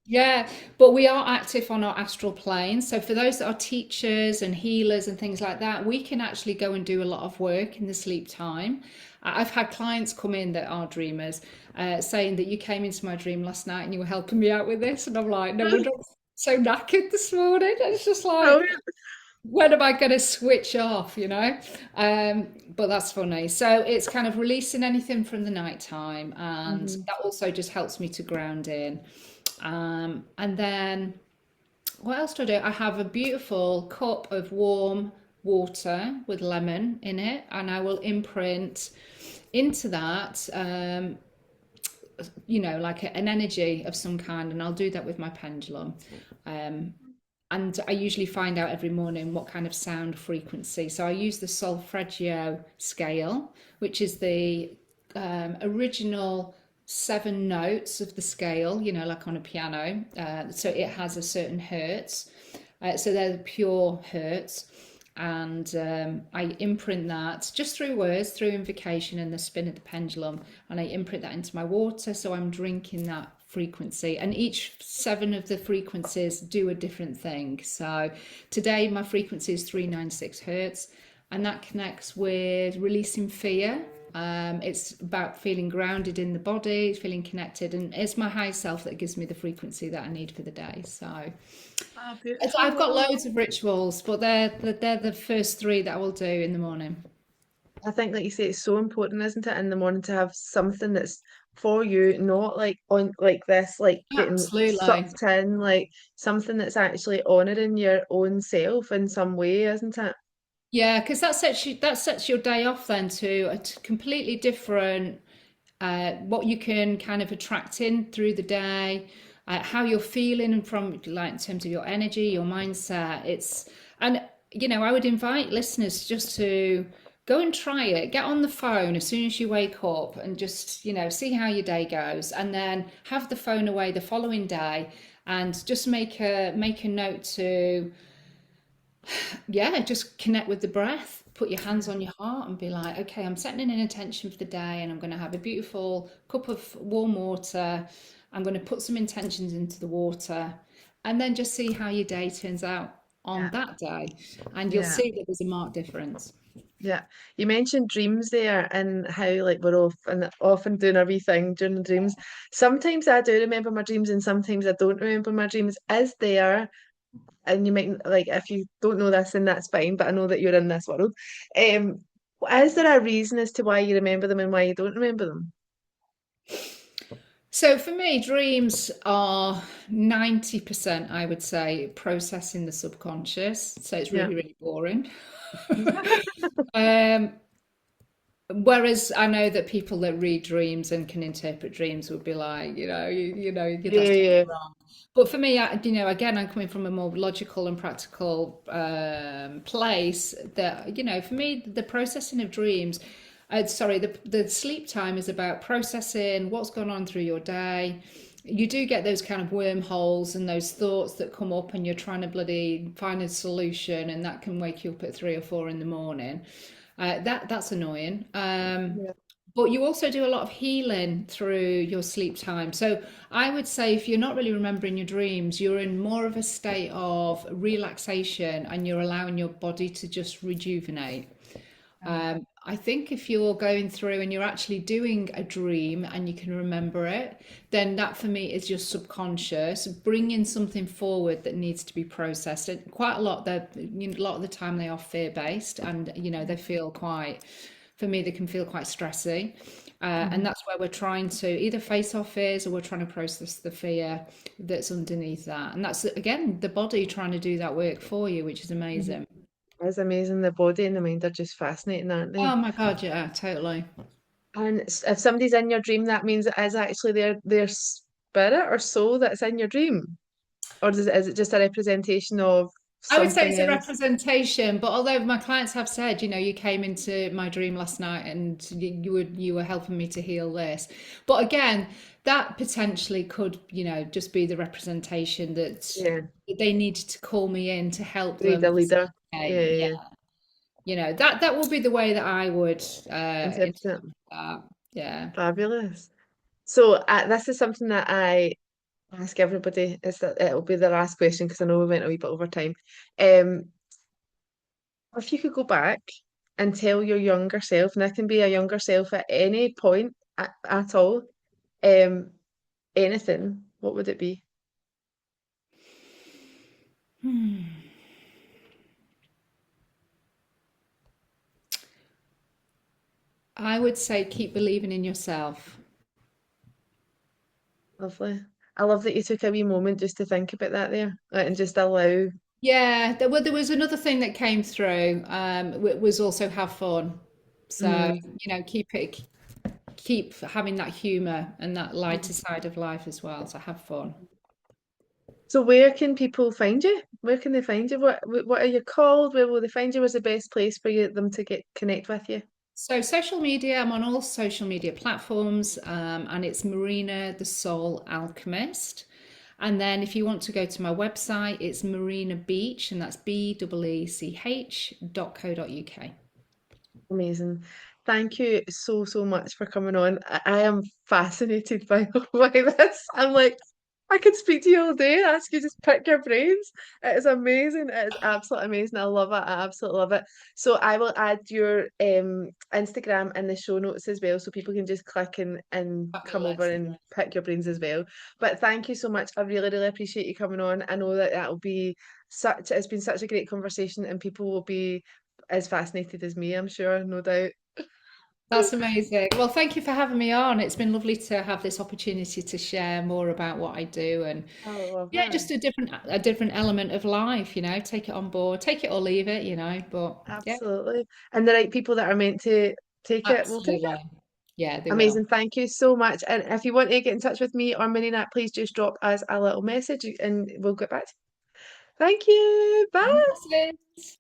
Yeah, but we are active on our astral plane. So for those that are teachers and healers and things like that, we can actually go and do a lot of work in the sleep time. I've had clients come in that are dreamers, saying that you came into my dream last night and you were helping me out with this, and I'm like, no wonder I'm so knackered this morning. It's just like, Brilliant. when am I going to switch off? But that's funny. So it's kind of releasing anything from the nighttime, and Hmm. that also just helps me to ground in. And then what else do I do? I have a beautiful cup of warm water with lemon in it, and I will imprint into that, like an energy of some kind, and I'll do that with my pendulum. Um, and I usually find out every morning what kind of sound frequency. So I use the solfeggio scale, which is the original 7 notes of the scale, like on a piano. So it has a certain hertz. So they're the pure hertz. And I imprint that just through words, through invocation and the spin of the pendulum. And I imprint that into my water. So I'm drinking that frequency. And each 7 of the frequencies do a different thing. So today my frequency is 396 hertz. And that connects with releasing fear. It's about feeling grounded in the body, feeling connected, and it's my high self that gives me the frequency that I need for the day. So Ah, I've beautiful. got Oh, loads of rituals, but they're the first 3 that I will do in the morning. I think, like you say, it's so important, isn't it, in the morning to have something that's for you, not like on like this, like getting Absolutely. sucked in, like something that's actually honoring your own self in some way, isn't it? Yeah, because that sets your day off then to completely different, what you can kind of attract in through the day, how you're feeling from, like, in terms of your energy, your mindset. And I would invite listeners just to go and try it. Get on the phone as soon as you wake up and just, see how your day goes, and then have the phone away the following day, and just make a note to, yeah, just connect with the breath. Put your hands on your heart and be like, okay, I'm setting an intention for the day, and I'm going to have a beautiful cup of warm water. I'm going to put some intentions into the water, and then just see how your day turns out on Yeah, that day. And you'll yeah, see that there's a marked difference. yeah. You mentioned dreams there and how like we're off and often doing a wee thing during the dreams. Sometimes I do remember my dreams and sometimes I don't remember my dreams. Is there, and you might like if you don't know this, then that's fine, but I know that you're in this world. Um, is there a reason as to why you remember them and why you don't remember them? So for me, dreams are 90%, I would say, processing the subconscious. So it's Yeah. really, really boring. Um, Whereas I know that people that read dreams and can interpret dreams would be like, Yeah, that's totally yeah, wrong. But for me, again, I'm coming from a more logical and practical place. That, for me, the processing of dreams, sorry, the sleep time is about processing what's gone on through your day. You do get those kind of wormholes and those thoughts that come up, and you're trying to bloody find a solution, and that can wake you up at 3 or 4 in the morning. That's annoying. yeah. But you also do a lot of healing through your sleep time. So I would say if you're not really remembering your dreams, you're in more of a state of relaxation and you're allowing your body to just rejuvenate. I think if you're going through and you're actually doing a dream and you can remember it, then that for me is your subconscious bringing something forward that needs to be processed. And quite a lot, a lot of the time they are fear based, and they feel quite. For me, they can feel quite stressy, and Mhm. that's where we're trying to either face our fears or we're trying to process the fear that's underneath that. And that's again the body trying to do that work for you, which is Mhm. amazing. It's amazing. The body and the mind are just fascinating, aren't they? Oh my God, yeah, totally. And if somebody's in your dream, that means it is actually their spirit or soul that's in your dream? Or is it just a representation of I would say something it's a else? representation, but although my clients have said, you came into my dream last night and you were helping me to heal this. But again, that potentially could, just be the representation that Yeah, they needed to call me in to help read them a leader. Yeah, facilitate. Yeah, yeah, that would be the way that I would interpret it. interpret that. Yeah. Fabulous. So this is something that I ask everybody. Is that it'll be the last question because I know we went a wee bit over time. Um, if you could go back and tell your younger self, and that can be a younger self at any point at all, um, anything, what would it be? Hmm. I would say keep believing in yourself. Lovely. I love that you took a wee moment just to think about that there and just allow. Yeah, there was another thing that came through, was also have fun. So, Mm. keep having that humor and that lighter side of life as well. So have fun. So where can people find you? Where can they find you? What are you called? Where will they find you? Where's the best place for them to get connect with you? So social media, I'm on all social media platforms, and it's Marina the Soul Alchemist. And then if you want to go to my website, it's Marina Beech, and that's BEECH.co.uk. Amazing. Thank you so much for coming on. I am fascinated by by this. I'm like, I could speak to you all day, ask you just pick your brains. It is amazing. It is absolutely amazing. I love it. I absolutely love it. So I will add your Instagram in the show notes as well, so people can just click and come over Fabulous. and pick your brains as well. But thank you so much. I really appreciate you coming on. I know that that'll be such. It's been such a great conversation, and people will be as fascinated as me, I'm sure, no doubt. That's amazing. Well, thank you for having me on. It's been lovely to have this opportunity to share more about what I do and I love yeah, it. just a different element of life, take it on board, take it or leave it, but yeah, Absolutely. And the right people that are meant to take it will take it. absolutely. Yeah, they will. Amazing. Thank you so much. And if you want to get in touch with me or Marina, please just drop us a little message and we'll get back to you. Thank you. Bye. Fantastic.